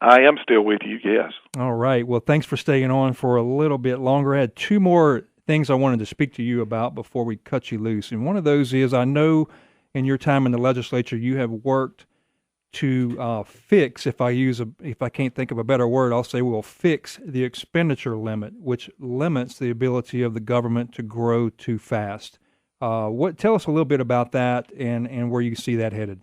I am still with you, yes. All right. Well, thanks for staying on for a little bit longer. I had two more things I wanted to speak to you about before we cut you loose. And one of those is, I know in your time in the legislature, you have worked to fix, if I can't think of a better word, I'll say we'll fix the expenditure limit, which limits the ability of the government to grow too fast. Tell us a little bit about that and where you see that headed.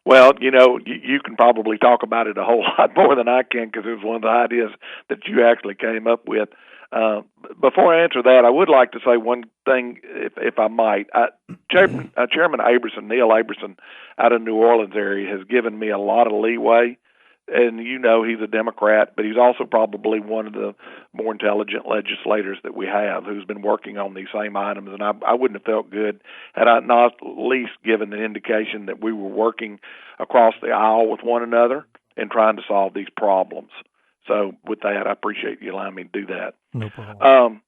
Well, you can probably talk about it a whole lot more than I can, because it was one of the ideas that you actually came up with. Before I answer that, I would like to say one thing, if I might. Chairman Neil Aberson, out of New Orleans area, has given me a lot of leeway. And he's a Democrat, but he's also probably one of the more intelligent legislators that we have, who's been working on these same items. And I wouldn't have felt good had I not at least given an indication that we were working across the aisle with one another and trying to solve these problems. So with that, I appreciate you allowing me to do that. No problem.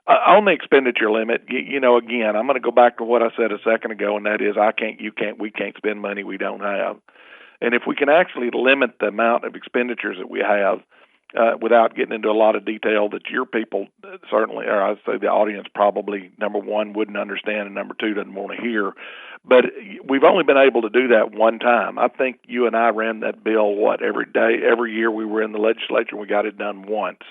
On the expenditure limit, again, I'm going to go back to what I said a second ago, and that is we can't spend money we don't have. And if we can actually limit the amount of expenditures that we have without getting into a lot of detail that your people certainly, or I'd say the audience probably, number one, wouldn't understand, and number two, doesn't want to hear. But we've only been able to do that one time. I think you and I ran that bill, every year we were in the legislature, we got it done once.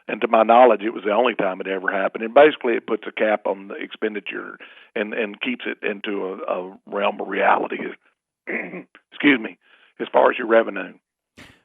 And to my knowledge, it was the only time it ever happened. And basically it puts a cap on the expenditure and keeps it into a realm of reality, excuse me, as far as your revenue.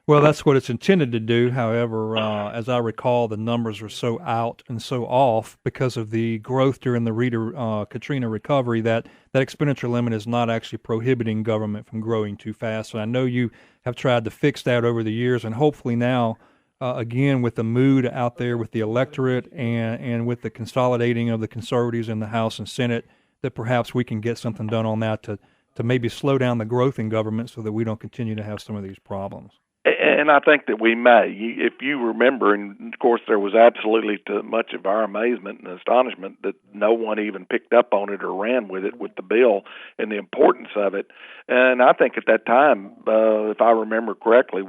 Well, that's what it's intended to do. However, as I recall, the numbers are so out and so off because of the growth during the Katrina recovery that expenditure limit is not actually prohibiting government from growing too fast. So I know you have tried to fix that over the years, and hopefully now, again, with the mood out there with the electorate and with the consolidating of the conservatives in the House and Senate, that perhaps we can get something done on that to maybe slow down the growth in government so that we don't continue to have some of these problems. And I think that we may. If you remember, and of course there was absolutely, to much of our amazement and astonishment, that no one even picked up on it or ran with it with the bill and the importance of it. And I think at that time, if I remember correctly,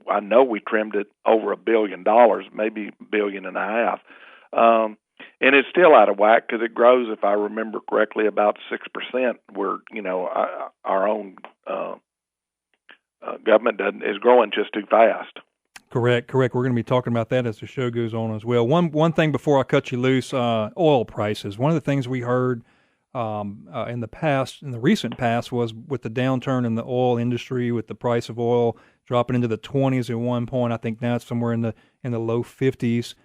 I know we trimmed it over $1 billion, maybe $1.5 billion. And it's still out of whack because it grows, if I remember correctly, about 6%, where, our own government is growing just too fast. Correct. We're going to be talking about that as the show goes on as well. One thing before I cut you loose, oil prices. One of the things we heard in the recent past, was with the downturn in the oil industry, with the price of oil dropping into the 20s at one point. I think now it's somewhere in the low 50s.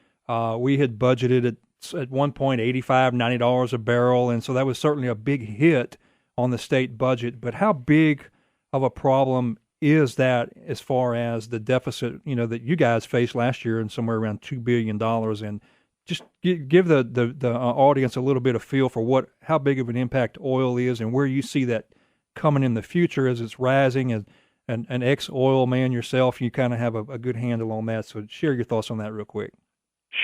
We had budgeted at one point $85, $90 a barrel, and so that was certainly a big hit on the state budget. But how big of a problem is that as far as the deficit, that you guys faced last year, and somewhere around $2 billion? And just give the audience a little bit of feel for how big of an impact oil is, and where you see that coming in the future as it's rising. As an ex-oil man yourself, you kind of have a good handle on that. So share your thoughts on that real quick.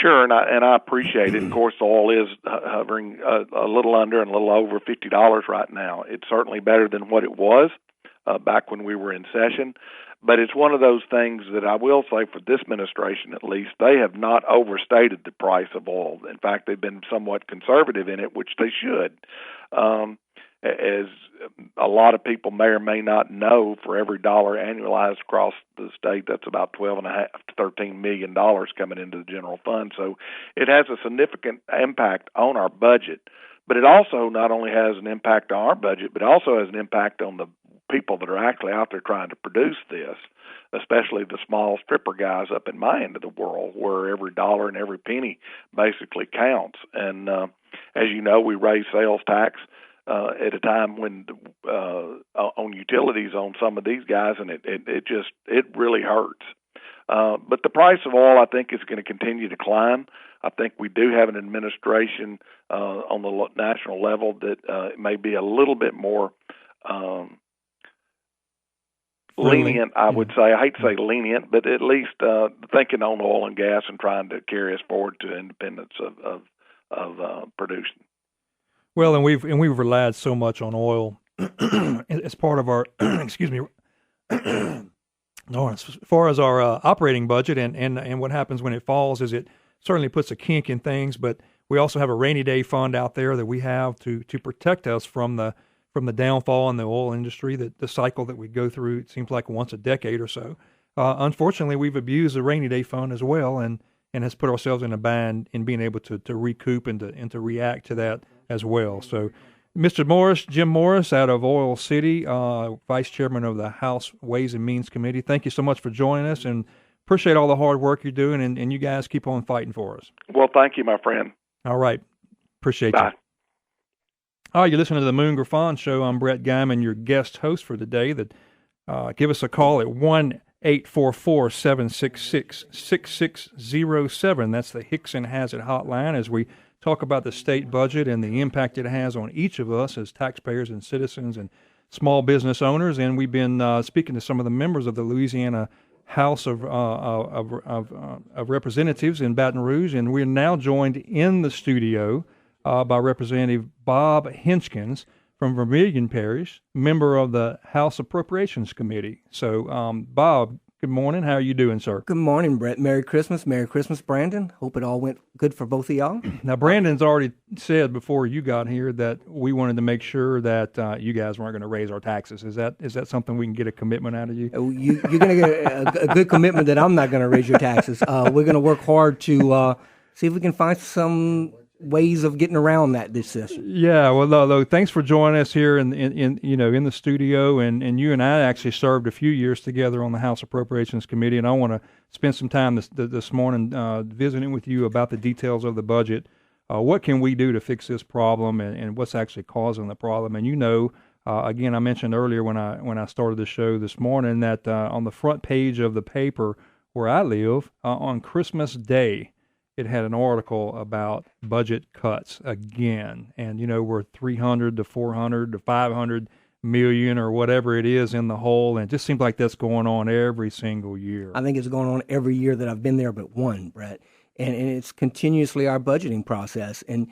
Sure, and I appreciate it. Of course, oil is hovering a little under and a little over $50 right now. It's certainly better than what it was back when we were in session. But it's one of those things that I will say, for this administration at least, they have not overstated the price of oil. In fact, they've been somewhat conservative in it, which they should. As a lot of people may or may not know, for every dollar annualized across the state, that's about $12.5 to $13 million coming into the general fund. So it has a significant impact on our budget. But it also not only has an impact on our budget, but also has an impact on the people that are actually out there trying to produce this, especially the small stripper guys up in my end of the world, where every dollar and every penny basically counts. And as you know, we raise sales tax at a time when on utilities on some of these guys, and it really hurts. But the price of oil, I think, is going to continue to climb. I think we do have an administration on the national level that may be a little bit more lenient, I would say. I hate to say lenient, but at least thinking on oil and gas and trying to carry us forward to independence of producing. Well, and we've relied so much on oil as part of our excuse me. No, as far as our operating budget and what happens when it falls is it certainly puts a kink in things, but we also have a rainy day fund out there that we have to protect us from the downfall in the oil industry, the cycle that we go through. It seems like once a decade or so. Unfortunately, we've abused the rainy day fund as well, and has put ourselves in a bind in being able to recoup and to react to that as well. So, Mr. Morris, Jim Morris out of Oil City, Vice Chairman of the House Ways and Means Committee, thank you so much for joining us, and appreciate all the hard work you're doing, and you guys keep on fighting for us. Well, thank you, my friend. All right. Appreciate Bye. you. All right, you're listening to the Moon Griffon Show. I'm Brett Geymann, your guest host for today. Give us a call at 1-844-766-6607. That's the Hickson Has It hotline, as we talk about the state budget and the impact it has on each of us as taxpayers and citizens and small business owners. And we've been speaking to some of the members of the Louisiana House of Representatives in Baton Rouge, and we're now joined in the studio by Representative Bob Hinchkins from Vermilion Parish, member of the House Appropriations Committee. So, Bob, good morning. How are you doing, sir? Good morning, Brett. Merry Christmas. Merry Christmas, Brandon. Hope it all went good for both of y'all. Now, Brandon's already said before you got here that we wanted to make sure that you guys weren't going to raise our taxes. Is that something we can get a commitment out of you? You're going to get a good commitment that I'm not going to raise your taxes. We're going to work hard to see if we can find some ways of getting around that this session. Yeah, well, Lolo, thanks for joining us here in the studio, and you and I actually served a few years together on the House Appropriations Committee, and I want to spend some time this morning visiting with you about the details of the budget. What can we do to fix this problem, and what's actually causing the problem? And again, I mentioned earlier when I started the show this morning that on the front page of the paper where I live on Christmas Day, it had an article about budget cuts again, and we're 300 to 400 to 500 million or whatever it is in the hole, and it just seems like that's going on every single year. I think it's going on every year that I've been there but one, Brett. And it's continuously our budgeting process. And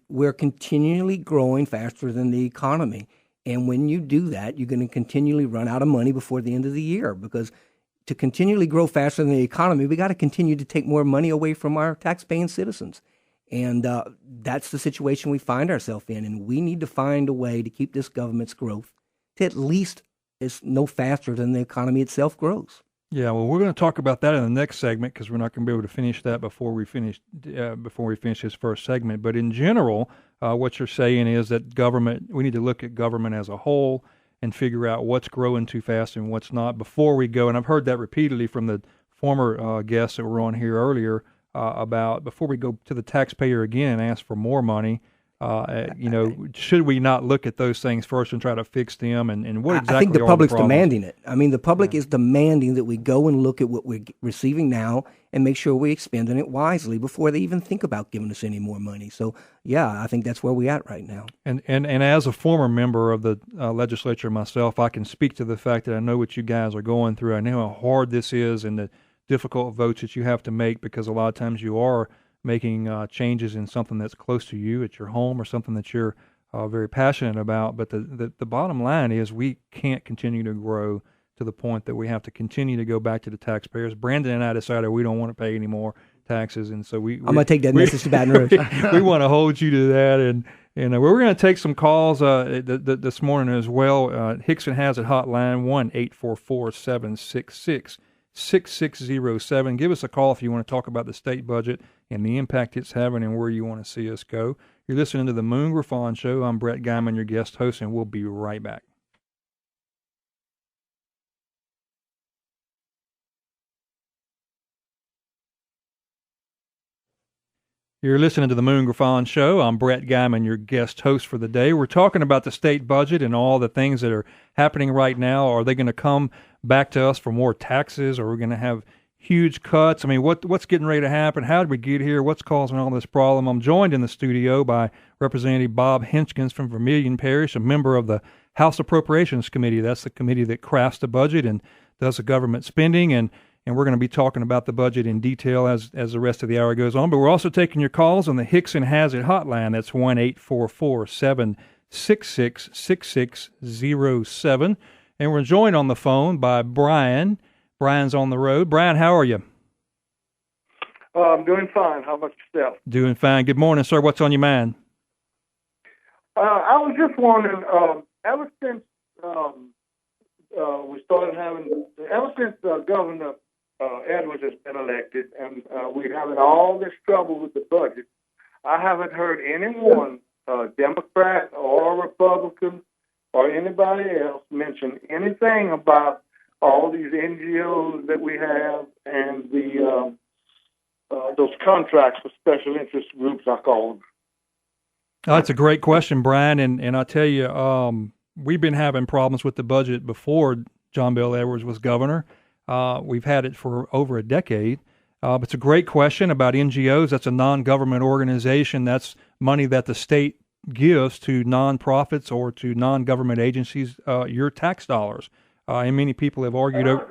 we're continually growing faster than the economy. And when you do that, you're going to continually run out of money before the end of the year, because to continually grow faster than the economy, we got to continue to take more money away from our tax-paying citizens. And that's the situation we find ourselves in. And we need to find a way to keep this government's growth to at least is no faster than the economy itself grows. Yeah, well, we're going to talk about that in the next segment, because we're not going to be able to finish that before we finish this first segment. But in general, what you're saying is that we need to look at government as a whole and figure out what's growing too fast and what's not before we go. And I've heard that repeatedly from the former guests that were on here earlier about before we go to the taxpayer again and ask for more money. Should we not look at those things first and try to fix them? And what exactly? I think the are public's the problems? demanding it. I mean, the public is demanding that we go and look at what we're receiving now and make sure we're expending it wisely before they even think about giving us any more money. So, yeah, I think that's where we're at right now. And as a former member of the legislature myself, I can speak to the fact that I know what you guys are going through. I know how hard this is and the difficult votes that you have to make, because a lot of times you are making changes in something that's close to you at your home or something that you're very passionate about. But the bottom line is we can't continue to grow to the point that we have to continue to go back to the taxpayers. Brandon and I decided we don't want to pay any more taxes, and so I'm going to take that message to Baton Rouge. We want to hold you to that, and we're going to take some calls this morning as well. Hickson has it hotline 1-844-766-6607. Give us a call if you want to talk about the state budget and the impact it's having and where you want to see us go. You're listening to the Moon Griffon Show. I'm Brett Geymann, your guest host, and we'll be right back. You're listening to the Moon Griffon Show. I'm Brett Geymann, your guest host for the day. We're talking about the state budget and all the things that are happening right now. Are they going to come back to us for more taxes? Or are we going to have huge cuts? I mean, what's getting ready to happen? How did we get here? What's causing all this problem? I'm joined in the studio by Representative Bob Hinchkins from Vermilion Parish, a member of the House Appropriations Committee. That's the committee that crafts the budget and does the government spending. And we're going to be talking about the budget in detail as the rest of the hour goes on. But we're also taking your calls on the Hickson Has It hotline. That's 1-844-766-6607. And we're joined on the phone by Brian. Brian's on the road. Brian, how are you? I'm doing fine. How about yourself? Doing fine. Good morning, sir. What's on your mind? I was just wondering, ever since Governor Edwards has been elected, and we're having all this trouble with the budget, I haven't heard anyone, Democrat or Republican or anybody else, mention anything about all these NGOs that we have and those contracts for special interest groups, I call them. That's a great question, Brian. And I tell you, we've been having problems with the budget before John Bel Edwards was governor. We've had it for over a decade. But it's a great question about NGOs. That's a non-government organization. That's money that the state gives to nonprofits or to non-government agencies, your tax dollars. And many people have argued. I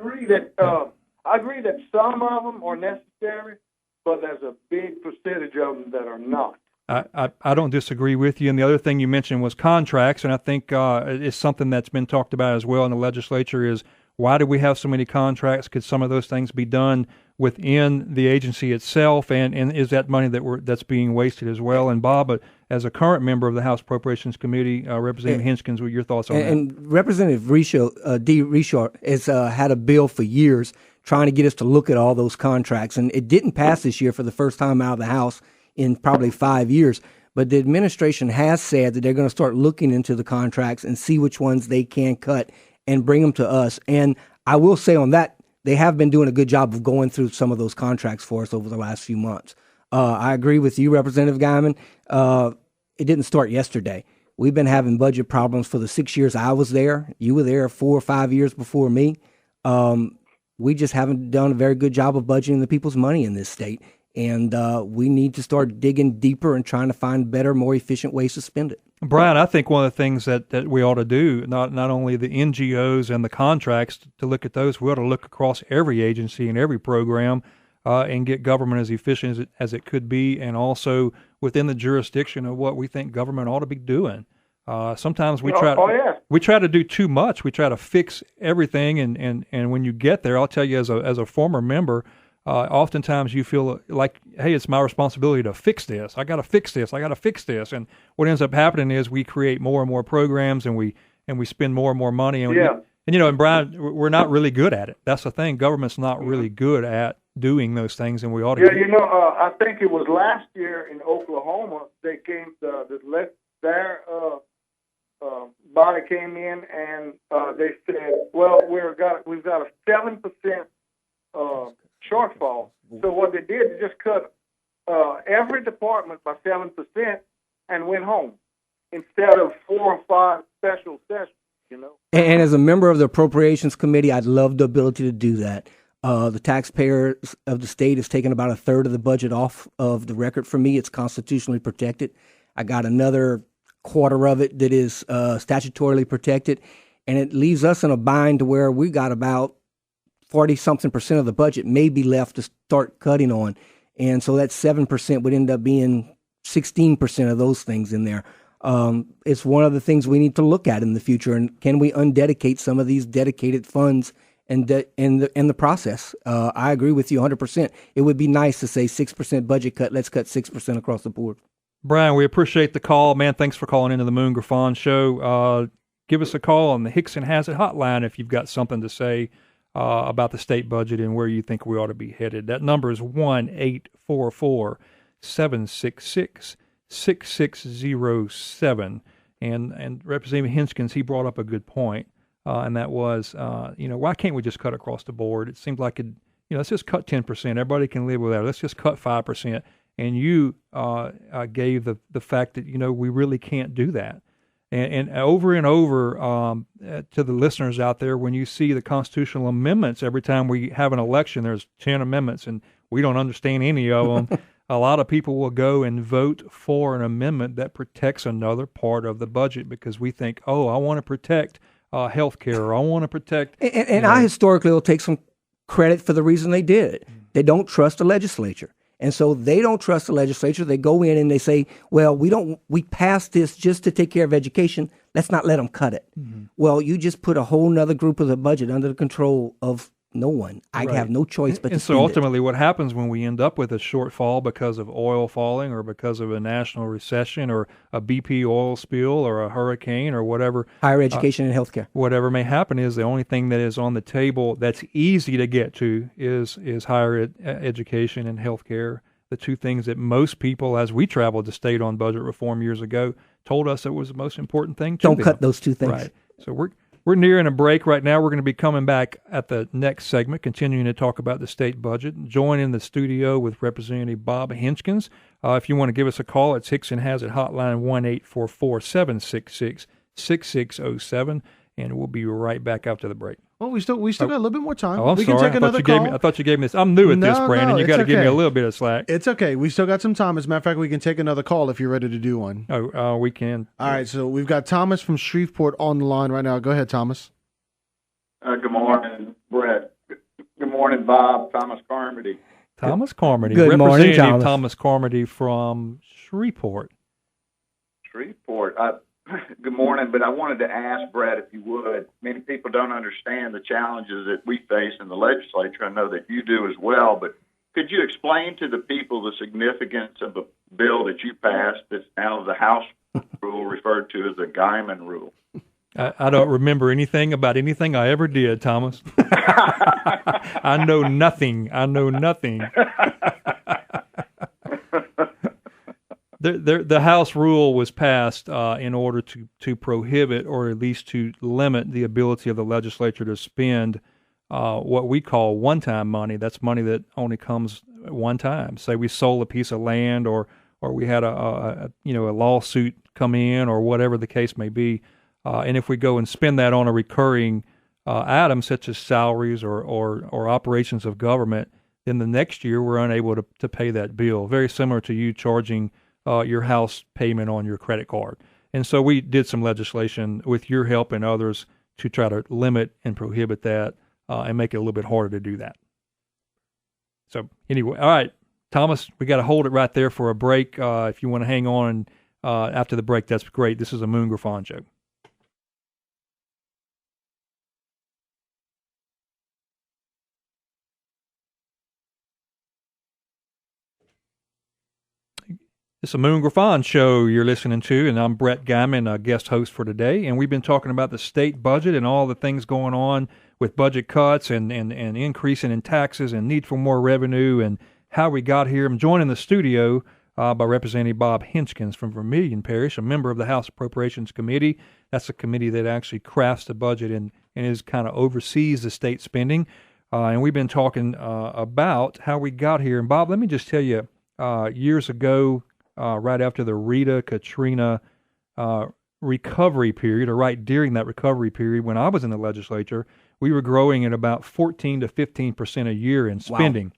agree that some of them are necessary, but there's a big percentage of them that are not. I don't disagree with you. And the other thing you mentioned was contracts, and I think it's something that's been talked about as well in the legislature is why do we have so many contracts? Could some of those things be done within the agency itself? And is that money that's being wasted as well? And Bob, as a current member of the House Appropriations Committee, Representative Hinchkins, what are your thoughts on that? And Representative Richard has had a bill for years trying to get us to look at all those contracts. And it didn't pass this year for the first time out of the House in probably 5 years. But the administration has said that they're going to start looking into the contracts and see which ones they can cut and bring them to us. And I will say on that, they have been doing a good job of going through some of those contracts for us over the last few months. I agree with you, Representative Geymann. It didn't start yesterday. We've been having budget problems for the 6 years I was there. You were there 4 or 5 years before me. We just haven't done a very good job of budgeting the people's money in this state. And we need to start digging deeper and trying to find better, more efficient ways to spend it. Brian, I think one of the things that we ought to do, not only the NGOs and the contracts, to look at those, we ought to look across every agency and every program and get government as efficient as it could be, and also within the jurisdiction of what we think government ought to be doing. Sometimes we try to do too much. We try to fix everything, and when you get there, I'll tell you as a former member, oftentimes you feel like, hey, it's my responsibility to fix this. I got to fix this. I got to fix this. And what ends up happening is we create more and more programs, and we spend more and more money. And Brian, we're not really good at it. That's the thing. Government's not really good at doing those things, and we ought to. Yeah, I think it was last year in Oklahoma. They came their body came in and they said, well, we've got a 7% shortfall. So what they did is just cut every department by 7% and went home instead of 4 or 5 special sessions. And as a member of the Appropriations Committee, I'd love the ability to do that. The taxpayers of the state has taken about a third of the budget off of the record for me. It's constitutionally protected. I got another quarter of it that is statutorily protected, and it leaves us in a bind to where we got about 40-something% of the budget may be left to start cutting on. And so that 7% would end up being 16% of those things in there. It's one of the things we need to look at in the future. And can we undedicate some of these dedicated funds in the process? I agree with you 100%. It would be nice to say 6% budget cut. Let's cut 6% across the board. Brian, we appreciate the call, man. Thanks for calling into the Moon Griffon Show. Give us a call on the Hickson Has It hotline if you've got something to say about the state budget and where you think we ought to be headed. That number is 1-844-766-6607. And Representative Hinskins, he brought up a good point, and that was, why can't we just cut across the board? It seems like let's just cut 10%. Everybody can live with that. Let's just cut 5%. And you gave the fact that, we really can't do that. And over to the listeners out there, when you see the constitutional amendments, every time we have an election, there's 10 amendments, and we don't understand any of them. A lot of people will go and vote for an amendment that protects another part of the budget because we think, I want to protect health care, or I want to protect... And I historically will take some credit for the reason they did it. They don't trust the legislature. And so they don't trust the legislature. They go in and they say, well, we passed this just to take care of education. Let's not let them cut it. Mm-hmm. Well, you just put a whole nother group of the budget under the control of no one. I have no choice but to spend it. And so ultimately what happens when we end up with a shortfall because of oil falling or because of a national recession or a BP oil spill or a hurricane or whatever. Higher education and healthcare. Whatever may happen is the only thing that is on the table that's easy to get to is higher education and healthcare. The two things that most people, as we traveled the state on budget reform years ago, told us it was the most important thing to them. Don't cut those two things. Right. So we're nearing a break right now. We're going to be coming back at the next segment, continuing to talk about the state budget. Join in the studio with Representative Bob Hinskins. If you want to give us a call, it's Hickson Has It hotline 1-844-766-6607, and we'll be right back after the break. Well, we still got a little bit more time. Oh, I'm we sorry. can take another call. I thought you gave me this. I'm new at this, Brandon. You got to give me a little bit of slack. It's okay. We still got some time. As a matter of fact, we can take another call if you're ready to do one. Oh, we can. All right. So we've got Thomas from Shreveport on the line right now. Go ahead, Thomas. Good morning, Brett. Good morning, Bob. Thomas Carmody. Thomas Carmody. Good morning, Representative Thomas Carmody from Shreveport. Good morning, but I wanted to ask Brett if you would. Many people don't understand the challenges that we face in the legislature. I know that you do as well, but could you explain to the people the significance of the bill that you passed that's now the House rule referred to as the Geymann rule? I don't remember anything about anything I ever did, Thomas. I know nothing. The House rule was passed in order to prohibit or at least to limit the ability of the legislature to spend what we call one-time money. That's money that only comes one time. Say we sold a piece of land or we had a lawsuit come in or whatever the case may be. And if we go and spend that on a recurring item such as salaries or operations of government, then the next year we're unable to pay that bill. Very similar to you charging your house payment on your credit card. And so we did some legislation with your help and others to try to limit and prohibit that and make it a little bit harder to do that. So anyway, all right, Thomas, we got to hold it right there for a break. If you want to hang on after the break, that's great. This is a Moon Griffon Show. It's a Moon Griffon Show you're listening to, and I'm Brett Geymann, a guest host for today. And we've been talking about the state budget and all the things going on with budget cuts and increasing in taxes and need for more revenue and how we got here. I'm joined in the studio by Representative Bob Hinchkins from Vermilion Parish, a member of the House Appropriations Committee. That's a committee that actually crafts the budget and is kind of oversees the state spending. And we've been talking about how we got here. And Bob, let me just tell you, years ago, right after the Rita, Katrina recovery period, or right during that recovery period, when I was in the legislature, we were growing at about 14 to 15% a year in spending. Wow.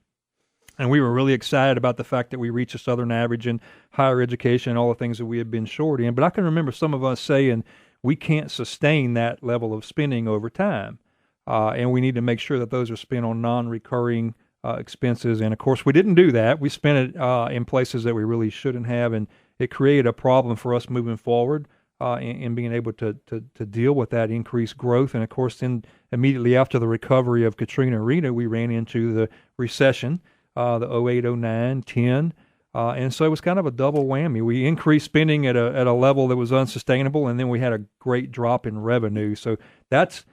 And we were really excited about the fact that we reached a Southern average in higher education and all the things that we had been short in. But I can remember some of us saying we can't sustain that level of spending over time. And we need to make sure that those are spent on non-recurring expenses. And, of course, we didn't do that. We spent it in places that we really shouldn't have, and it created a problem for us moving forward in being able to deal with that increased growth. And, of course, then immediately after the recovery of Katrina and Rita, we ran into the recession, the 08, 09, 10. And so it was kind of a double whammy. We increased spending at a level that was unsustainable, and then we had a great drop in revenue. So that's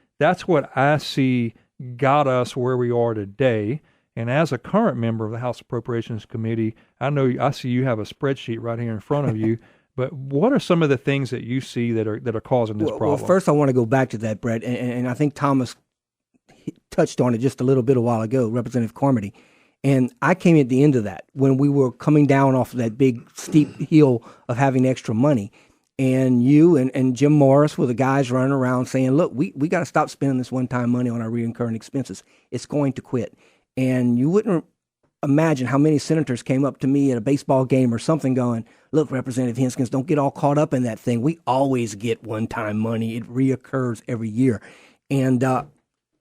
what I see got us where we are today. And as a current member of the House Appropriations Committee, I see you have a spreadsheet right here in front of you. But what are some of the things that you see that are causing this problem? Well, first I want to go back to that, Brett, and I think Thomas touched on it just a little bit a while ago, Representative Carmody. And I came at the end of that when we were coming down off of that big steep hill of having extra money. And you and Jim Morris were the guys running around saying, look, we got to stop spending this one-time money on our recurring expenses. It's going to quit. And you wouldn't imagine how many senators came up to me at a baseball game or something going, look, Representative Hinchkins, don't get all caught up in that thing. We always get one-time money. It reoccurs every year. And I'm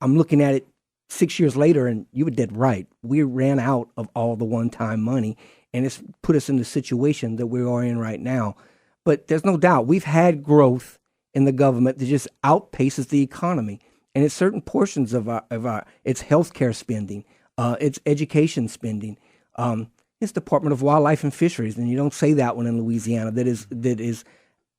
looking at it 6 years later, and you were dead right. We ran out of all the one-time money, and it's put us in the situation that we are in right now. But there's no doubt we've had growth in the government that just outpaces the economy. And it's certain portions of it's healthcare spending, it's education spending, it's Department of Wildlife and Fisheries, and you don't say that one in Louisiana. That is,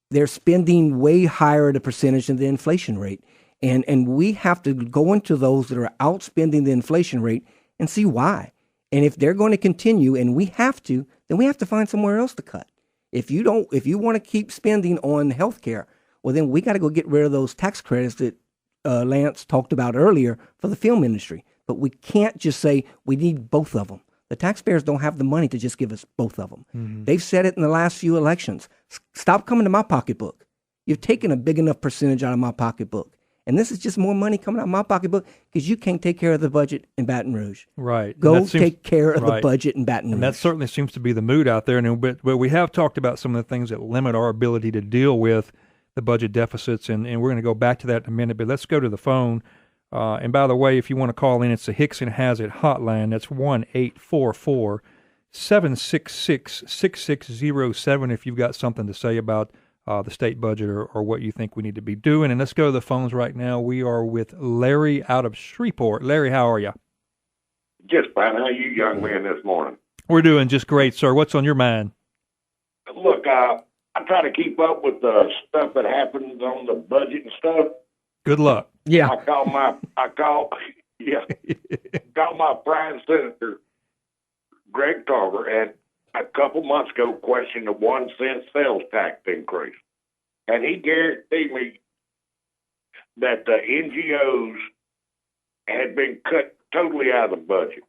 they're spending way higher at a percentage than the inflation rate, and we have to go into those that are outspending the inflation rate and see why. And if they're going to continue, and we have to, then we have to find somewhere else to cut. If you want to keep spending on healthcare, well, then we got to go get rid of those tax credits that Lance talked about earlier for the film industry. But we can't just say we need both of them. The taxpayers don't have the money to just give us both of them. Mm-hmm. They've said it in the last few elections. Stop coming to my pocketbook. You've taken a big enough percentage out of my pocketbook. And this is just more money coming out of my pocketbook because you can't take care of the budget in Baton Rouge. Right. Go take care of the budget in Baton Rouge. And that certainly seems to be the mood out there. But we have talked about some of the things that limit our ability to deal with the budget deficits, and we're going to go back to that in a minute. But let's go to the phone. And by the way, if you want to call in, it's the Hickson Has It hotline. That's 1-844-766-6607 if you've got something to say about the state budget or what you think we need to be doing. And let's go to the phones right now. We are with Larry out of Shreveport. Larry, how are you? Just fine. How are you young men this morning? We're doing just great, sir. What's on your mind? Look, I try to keep up with the stuff that happens on the budget and stuff. Good luck. Yeah. I called my prime senator, Greg Tarver, and a couple months ago questioned the 1 cent sales tax increase. And he guaranteed me that the NGOs had been cut totally out of the budget.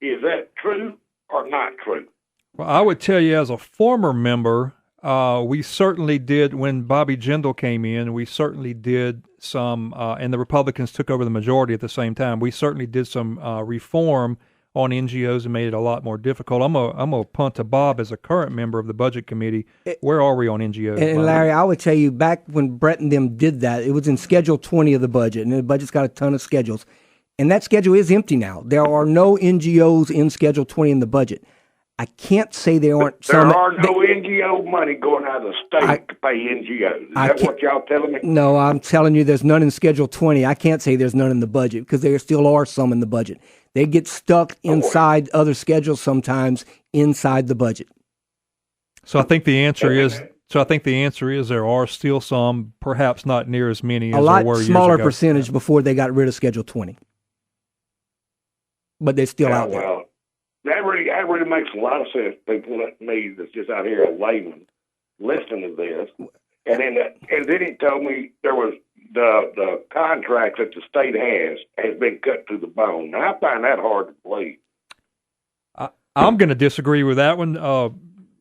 Is that true or not true? Well, I would tell you as a former member, we certainly did, when Bobby Jindal came in, we certainly did some, and the Republicans took over the majority at the same time, we certainly did some reform on NGOs and made it a lot more difficult. I'm gonna punt to Bob as a current member of the budget committee. Where are we on NGOs? And Larry, I would tell you, back when Brett and them did that, it was in Schedule 20 of the budget, and the budget's got a ton of schedules. And that schedule is empty now. There are no NGOs in Schedule 20 in the budget. I can't say there aren't some. There are no NGO money going out of the state to pay NGOs. Is that what y'all telling me? No, I'm telling you there's none in Schedule 20. I can't say there's none in the budget because there still are some in the budget. They get stuck inside other schedules sometimes inside the budget. So I think the answer is. So I think the answer is there are still some, perhaps not near as many as there were years ago. A lot smaller percentage before they got rid of Schedule 20. But they're still out there. Well, that really makes a lot of sense. People like me that's just out here a layman listening to this. And then he told me there was the contracts that the state has been cut to the bone. Now, I find that hard to believe. I'm going to disagree with that one.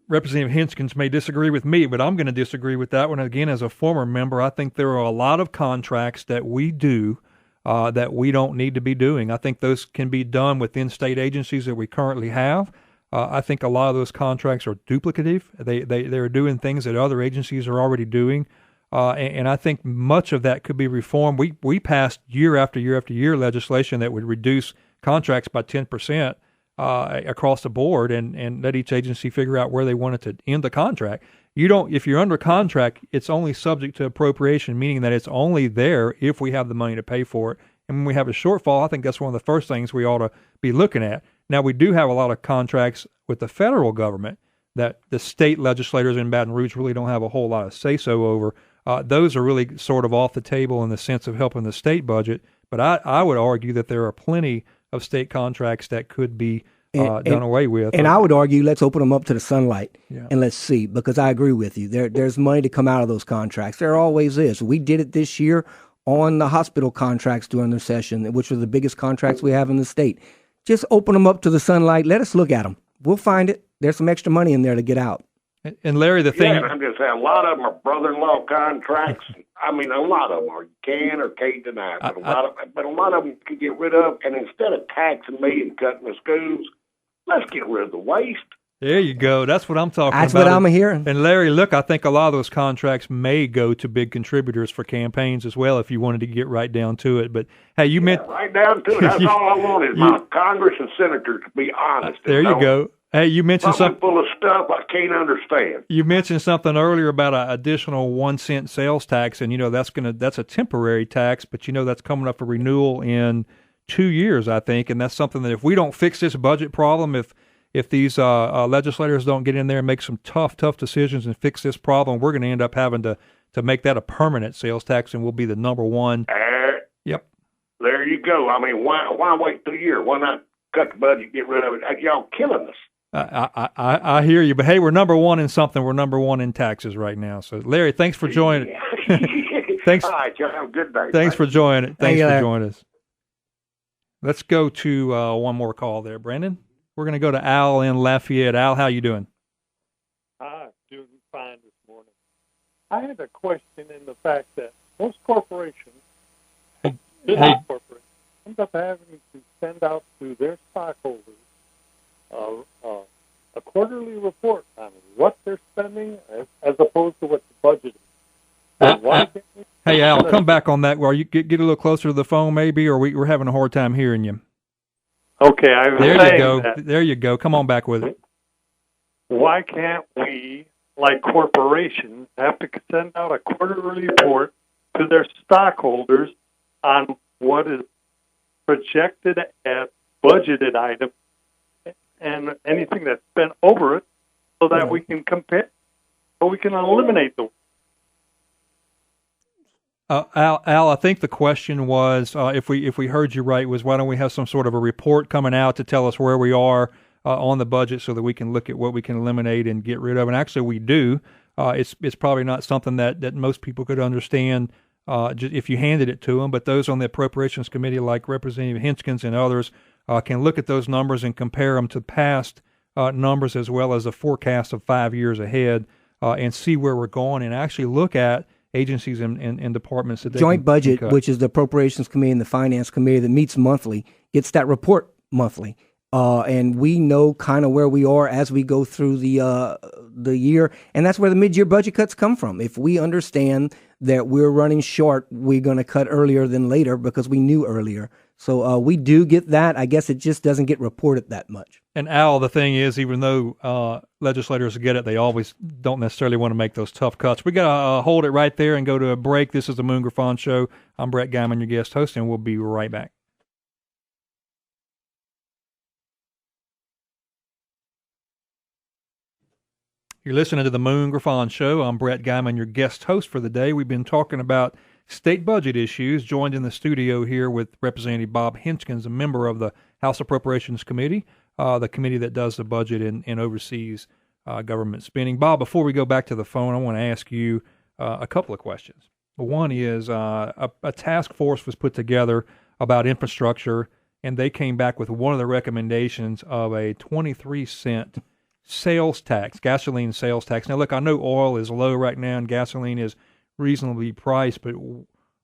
Representative Hinskins may disagree with me, but I'm going to disagree with that one. Again, as a former member, I think there are a lot of contracts that we do that we don't need to be doing. I think those can be done within state agencies that we currently have. I think a lot of those contracts are duplicative. They're doing things that other agencies are already doing. And I think much of that could be reformed. We passed year after year after year legislation that would reduce contracts by 10% across the board and let each agency figure out where they wanted to end the contract. If you're under contract, it's only subject to appropriation, meaning that it's only there if we have the money to pay for it. And when we have a shortfall, I think that's one of the first things we ought to be looking at. Now, we do have a lot of contracts with the federal government that the state legislators in Baton Rouge really don't have a whole lot of say-so over. Those are really sort of off the table in the sense of helping the state budget. But I would argue that there are plenty of state contracts that could be done away with. And I would argue let's open them up to the sunlight and let's see, because I agree with you. There's money to come out of those contracts. There always is. We did it this year on the hospital contracts during the session, which were the biggest contracts we have in the state. Just open them up to the sunlight. Let us look at them. We'll find it. There's some extra money in there to get out. And Larry, the thing... Yeah, I'm just saying, a lot of them are brother-in-law contracts. I mean, a lot of them are. You can or can't deny it. But a lot of them can get rid of. And instead of taxing me and cutting the schools, let's get rid of the waste. There you go. That's what I'm talking about. That's what I'm hearing. And Larry, look, I think a lot of those contracts may go to big contributors for campaigns as well if you wanted to get right down to it. But, hey, you meant... Right down to it. That's all I want is my Congress and senators to be honest. There you go. Hey, you mentioned something full of stuff I can't understand. You mentioned something earlier about an additional 1 cent sales tax, and that's a temporary tax, but that's coming up for renewal in 2 years, I think, and that's something that if we don't fix this budget problem, if these legislators don't get in there and make some tough decisions and fix this problem, we're going to end up having to make that a permanent sales tax, and we'll be the number one. Yep. There you go. I mean, why wait 2 years? Why not cut the budget, get rid of it? Y'all killing us. I hear you, but hey, we're number one in something. We're number one in taxes right now. So, Larry, thanks for joining. Thanks. All right, y'all have a good day. Thanks for joining. Thanks for joining us. Let's go to one more call there, Brandon. We're going to go to Al in Lafayette. Al, how you doing? I'm doing fine this morning. I had a question in the fact that most corporations, business corporations, end up having to send out to their stockholders a quarterly report on what they're spending as opposed to what's budgeted. Hey, Al, come back on that. Well, you get a little closer to the phone, maybe, or we're having a hard time hearing you. Okay, there you go. There you go. Come on back with it. Why can't we, like corporations, have to send out a quarterly report to their stockholders on what is projected as budgeted items and anything that's spent over it, so that we can compare, so we can eliminate the. Al, I think the question was, if we heard you right, was why don't we have some sort of a report coming out to tell us where we are on the budget, so that we can look at what we can eliminate and get rid of. And actually, we do. It's probably not something that most people could understand just if you handed it to them. But those on the Appropriations Committee, like Representative Hinskins and others, can look at those numbers and compare them to past numbers as well as a forecast of 5 years ahead and see where we're going, and actually look at agencies and departments that joint budget, which is the Appropriations Committee and the Finance Committee that meets monthly, gets that report monthly. and we know kind of where we are as we go through the year, and that's where the mid-year budget cuts come from. If we understand that we're running short, we're going to cut earlier than later because we knew earlier. So we do get that. I guess it just doesn't get reported that much. And Al, the thing is, even though legislators get it, they always don't necessarily want to make those tough cuts. We got to hold it right there and go to a break. This is the Moon Griffon Show. I'm Brett Geymann, your guest host, and we'll be right back. You're listening to the Moon Griffon Show. I'm Brett Geymann, your guest host for the day. We've been talking about state budget issues, joined in the studio here with Representative Bob Hinchkins, a member of the House Appropriations Committee, the committee that does the budget and oversees government spending. Bob, before we go back to the phone, I want to ask you a couple of questions. One is a task force was put together about infrastructure, and they came back with one of the recommendations of a 23-cent sales tax, gasoline sales tax. Now, look, I know oil is low right now and gasoline is reasonably priced, but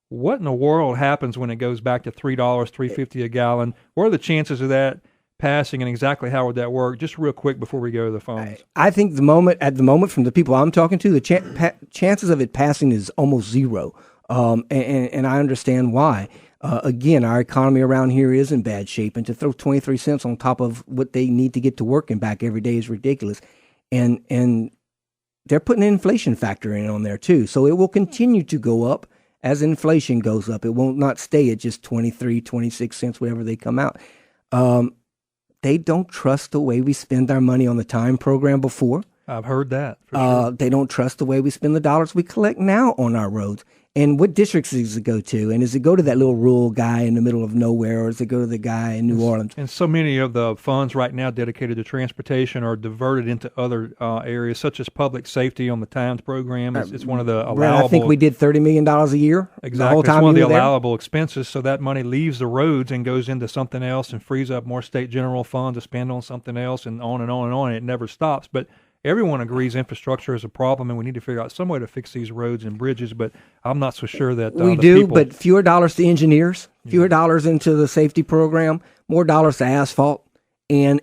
what in the world happens when it goes back to $3, $3.50 a gallon? What are the chances of that passing, and exactly how would that work? Just real quick before we go to the phones. I think at the moment, from the people I'm talking to, the chances of it passing is almost zero, and I understand why. Again, our economy around here is in bad shape, and to throw 23 cents on top of what they need to get to work and back every day is ridiculous. And they're putting an inflation factor in on there too, so it will continue to go up as inflation goes up. It won't not stay at just 23, 26 cents, whatever they come out. They don't trust the way we spend our money on the time program before. I've heard that. For sure. They don't trust the way we spend the dollars we collect now on our roads. And what districts does it go to? And does it go to that little rural guy in the middle of nowhere, or does it go to the guy in New Orleans? And so many of the funds right now dedicated to transportation are diverted into other areas, such as public safety on the Times program. It's one of the allowable. I think we did $30 million a year. Exactly. The whole time it's one of the there. allowable expenses, so that money leaves the roads and goes into something else and frees up more state general funds to spend on something else, and on and on and on. It never stops. But everyone agrees infrastructure is a problem, and we need to figure out some way to fix these roads and bridges, but I'm not so sure that we do, but fewer dollars to engineers, fewer dollars into the safety program, more dollars to asphalt, and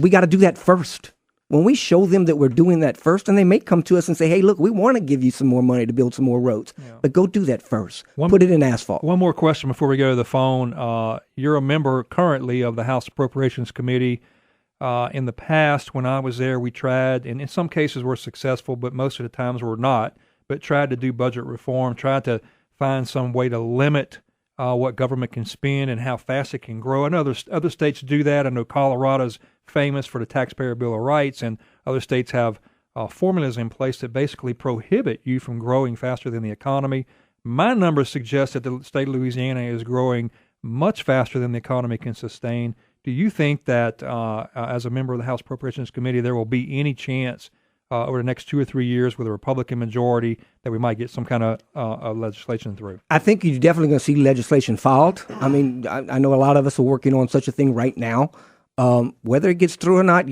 we got to do that first. When we show them that we're doing that first, and they may come to us and say, hey, look, we want to give you some more money to build some more roads, but go do that first. Put it in asphalt. One more question before we go to the phone. You're a member currently of the House Appropriations Committee. In the past, when I was there, we tried, and in some cases we're successful, but most of the times we're not, but tried to do budget reform, tried to find some way to limit what government can spend and how fast it can grow. I know other states do that. I know Colorado's famous for the Taxpayer Bill of Rights, and other states have formulas in place that basically prohibit you from growing faster than the economy. My numbers suggest that the state of Louisiana is growing much faster than the economy can sustain. Do you think that, as a member of the House Appropriations Committee, there will be any chance over the next 2 or 3 years with a Republican majority that we might get some kind of legislation through? I think you're definitely going to see legislation filed. I mean, I know a lot of us are working on such a thing right now. Whether it gets through or not,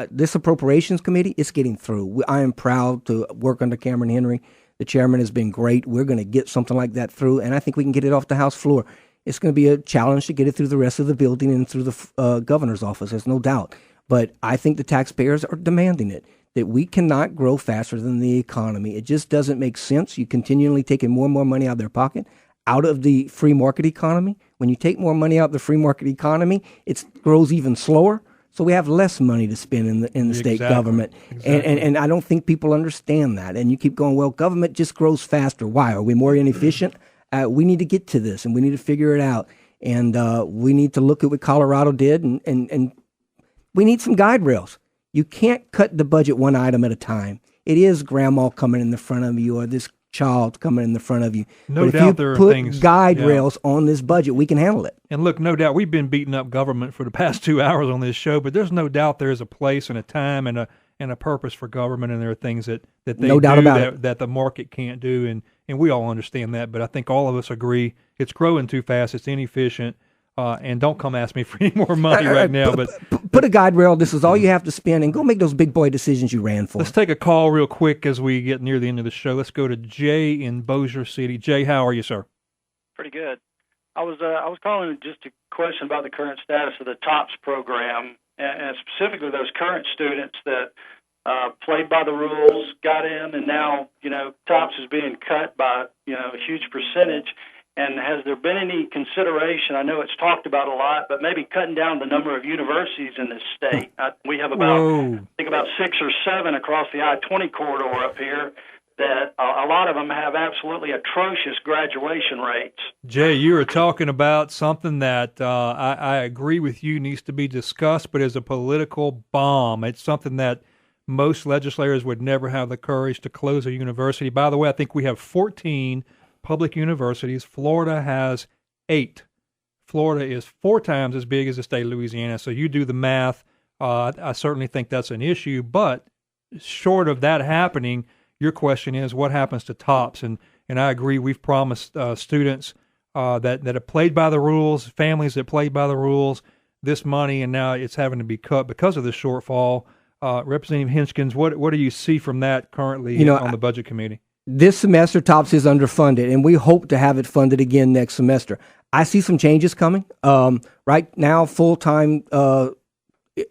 this Appropriations Committee, it's getting through. I am proud to work under Cameron Henry. The chairman has been great. We're going to get something like that through, and I think we can get it off the House floor. It's going to be a challenge to get it through the rest of the building and through the governor's office, there's no doubt. But I think the taxpayers are demanding it, that we cannot grow faster than the economy. It just doesn't make sense. You continually taking more and more money out of their pocket, out of the free market economy. When you take more money out of the free market economy, it grows even slower. So we have less money to spend in the state government. Exactly. And I don't think people understand that. And you keep going, well, government just grows faster. Why? Are we more inefficient? We need to get to this, and we need to figure it out. And we need to look at what Colorado did, and we need some guide rails. You can't cut the budget one item at a time. It is grandma coming in the front of you, or this child coming in the front of you. No but doubt if there you are put things, guide rails on this budget, we can handle it. And look, no doubt we've been beating up government for the past 2 hours on this show, but there's no doubt there is a place and a time and a purpose for government, and there are things that they no doubt do about that the market can't do, and we all understand that. But I think all of us agree it's growing too fast, it's inefficient, and don't come ask me for any more money right now. But put a guide rail. This is all you have to spend, and go make those big boy decisions you ran for. Let's take a call real quick as we get near the end of the show. Let's go to Jay in Bossier City. Jay, how are you, sir? Pretty good. I was calling just a question about the current status of the TOPS program, and specifically those current students that played by the rules, got in, and now TOPS is being cut by a huge percentage. And has there been any consideration? I know it's talked about a lot, but maybe cutting down the number of universities in this state. We have I think about 6 or 7 across the I-20 corridor up here. That a lot of them have absolutely atrocious graduation rates. Jay, you were talking about something that I agree with you needs to be discussed, but is a political bomb. It's something that most legislators would never have the courage to close a university. By the way, I think we have 14 public universities. Florida has 8. Florida is 4 times as big as the state of Louisiana, so you do the math. I certainly think that's an issue, but short of that happening, your question is what happens to TOPS, and I agree. We've promised students that have played by the rules, families that played by the rules, this money, and now it's having to be cut because of the shortfall. Representative Hinchkins, what do you see from that currently on the Budget Committee? This semester, TOPS is underfunded, and we hope to have it funded again next semester. I see some changes coming. Right now, full-time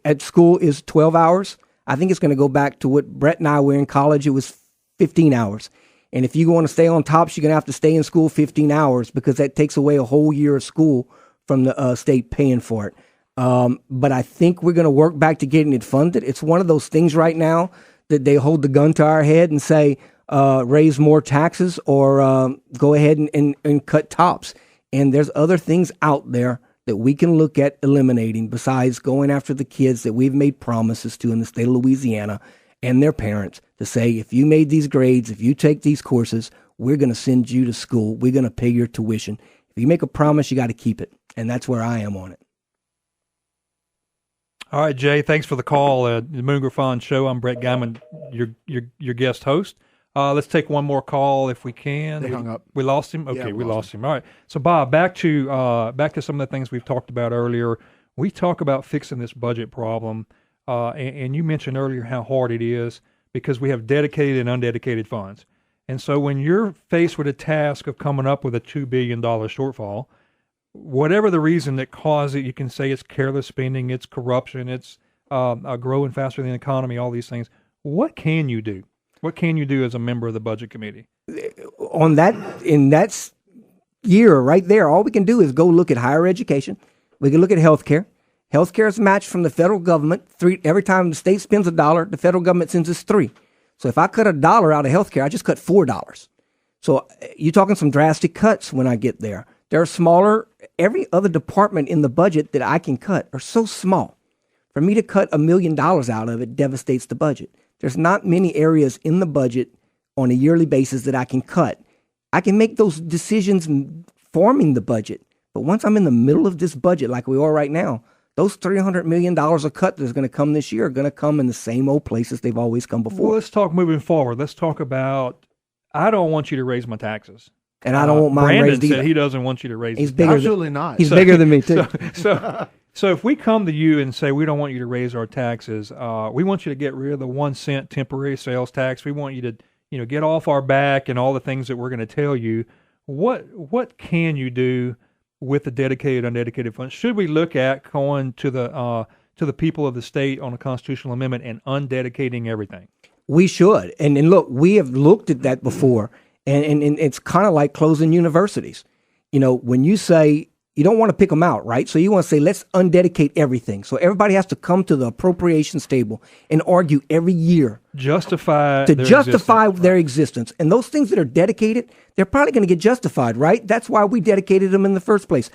at school is 12 hours. I think it's going to go back to what Brett and I were in college. It was 15 hours. And if you want to stay on TOPS, you're going to have to stay in school 15 hours because that takes away a whole year of school from the state paying for it. But I think we're going to work back to getting it funded. It's one of those things right now that they hold the gun to our head and say, raise more taxes or go ahead and cut TOPS. And there's other things out there that we can look at eliminating besides going after the kids that we've made promises to in the state of Louisiana and their parents to say, if you made these grades, if you take these courses, we're going to send you to school. We're going to pay your tuition. If you make a promise, you got to keep it. And that's where I am on it. All right, Jay, thanks for the call. The Moon Griffon Show. I'm Brett Geymann, your guest host. Let's take one more call if we can. They hung up. We lost him? Okay, Yeah, we lost him. All right. So, Bob, back to some of the things we've talked about earlier. We talk about fixing this budget problem, and you mentioned earlier how hard it is because we have dedicated and undedicated funds. And so when you're faced with a task of coming up with a $2 billion shortfall, whatever the reason that caused it, you can say it's careless spending, it's corruption, it's growing faster than the economy, all these things. What can you do? What can you do as a member of the Budget Committee? In that year right there, all we can do is go look at higher education. We can look at health care. Health care is matched from the federal government. Every time the state spends $1, the federal government sends us $3. So if I cut $1 out of health care, I just cut $4. So you're talking some drastic cuts when I get there. They're smaller. Every other department in the budget that I can cut are so small. For me to cut $1 million out of it devastates the budget. There's not many areas in the budget on a yearly basis that I can cut. I can make those decisions forming the budget. But once I'm in the middle of this budget like we are right now, those $300 million of cut that's going to come this year are going to come in the same old places they've always come before. Well, let's talk moving forward. Let's talk about, I don't want you to raise my taxes. And I don't want mine Brandon raised either. said he doesn't want you to raise He's his bigger. Absolutely not. He's bigger than me, too. So if we come to you and say we don't want you to raise our taxes, we want you to get rid of the 1 cent temporary sales tax. We want you to get off our back and all the things that we're going to tell you. What can you do with the dedicated, undedicated funds? Should we look at going to the people of the state on a constitutional amendment and undedicating everything? We should. And look, we have looked at that before, and it's kind of like closing universities. When you say you don't want to pick them out, right? So you want to say, let's undedicate everything. So everybody has to come to the appropriations table and argue every year. Justify their existence. And those things that are dedicated, they're probably going to get justified, right? That's why we dedicated them in the first place.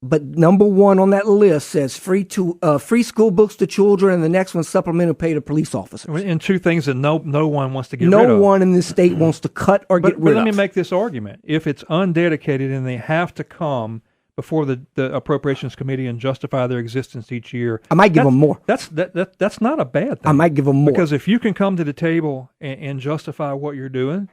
But number one on that list says free school books to children, and the next one, supplemental pay to police officers. And two things that no one wants to get rid of. No one in this state wants to cut or get rid of. But let me make this argument. If it's undedicated and they have to come before the Appropriations Committee and justify their existence each year, I might give them more. That's not a bad thing. I might give them more. Because if you can come to the table and justify what you're doing,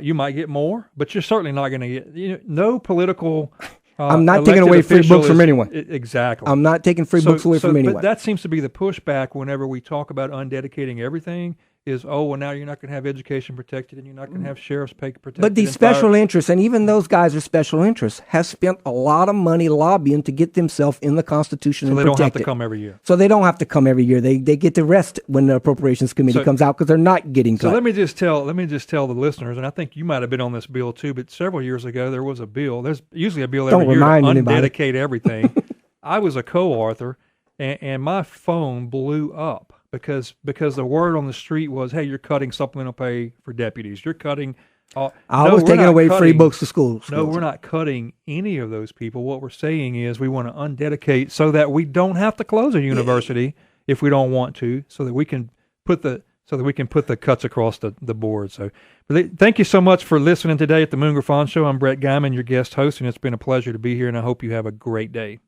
you might get more, but you're certainly not going to get no political... I'm not taking away free books from anyone. Exactly. I'm not taking free books away from anyone. But that seems to be the pushback whenever we talk about undedicating everything, is, oh, well, now you're not going to have education protected and you're not going to have sheriff's pay protected. But these special interests, and even those guys are special interests, have spent a lot of money lobbying to get themselves in the Constitution so and they protected. don't have to come every year. So they don't have to come every year. They get to rest when the Appropriations Committee comes out because they're not getting cut. So let me just tell the listeners, and I think you might have been on this bill too, but several years ago there was a bill. There's usually a bill every year to undedicate everything. I was a co-author, and my phone blew up. Because the word on the street was, hey, you're cutting supplemental pay for deputies. You're cutting. I was taking away free books to schools. No, we're not cutting any of those people. What we're saying is we want to undedicate so that we don't have to close a university if we don't want to, so that we can put the cuts across the board. So, thank you so much for listening today at the Moon Griffon Show. I'm Brett Geymann, your guest host, and it's been a pleasure to be here. And I hope you have a great day.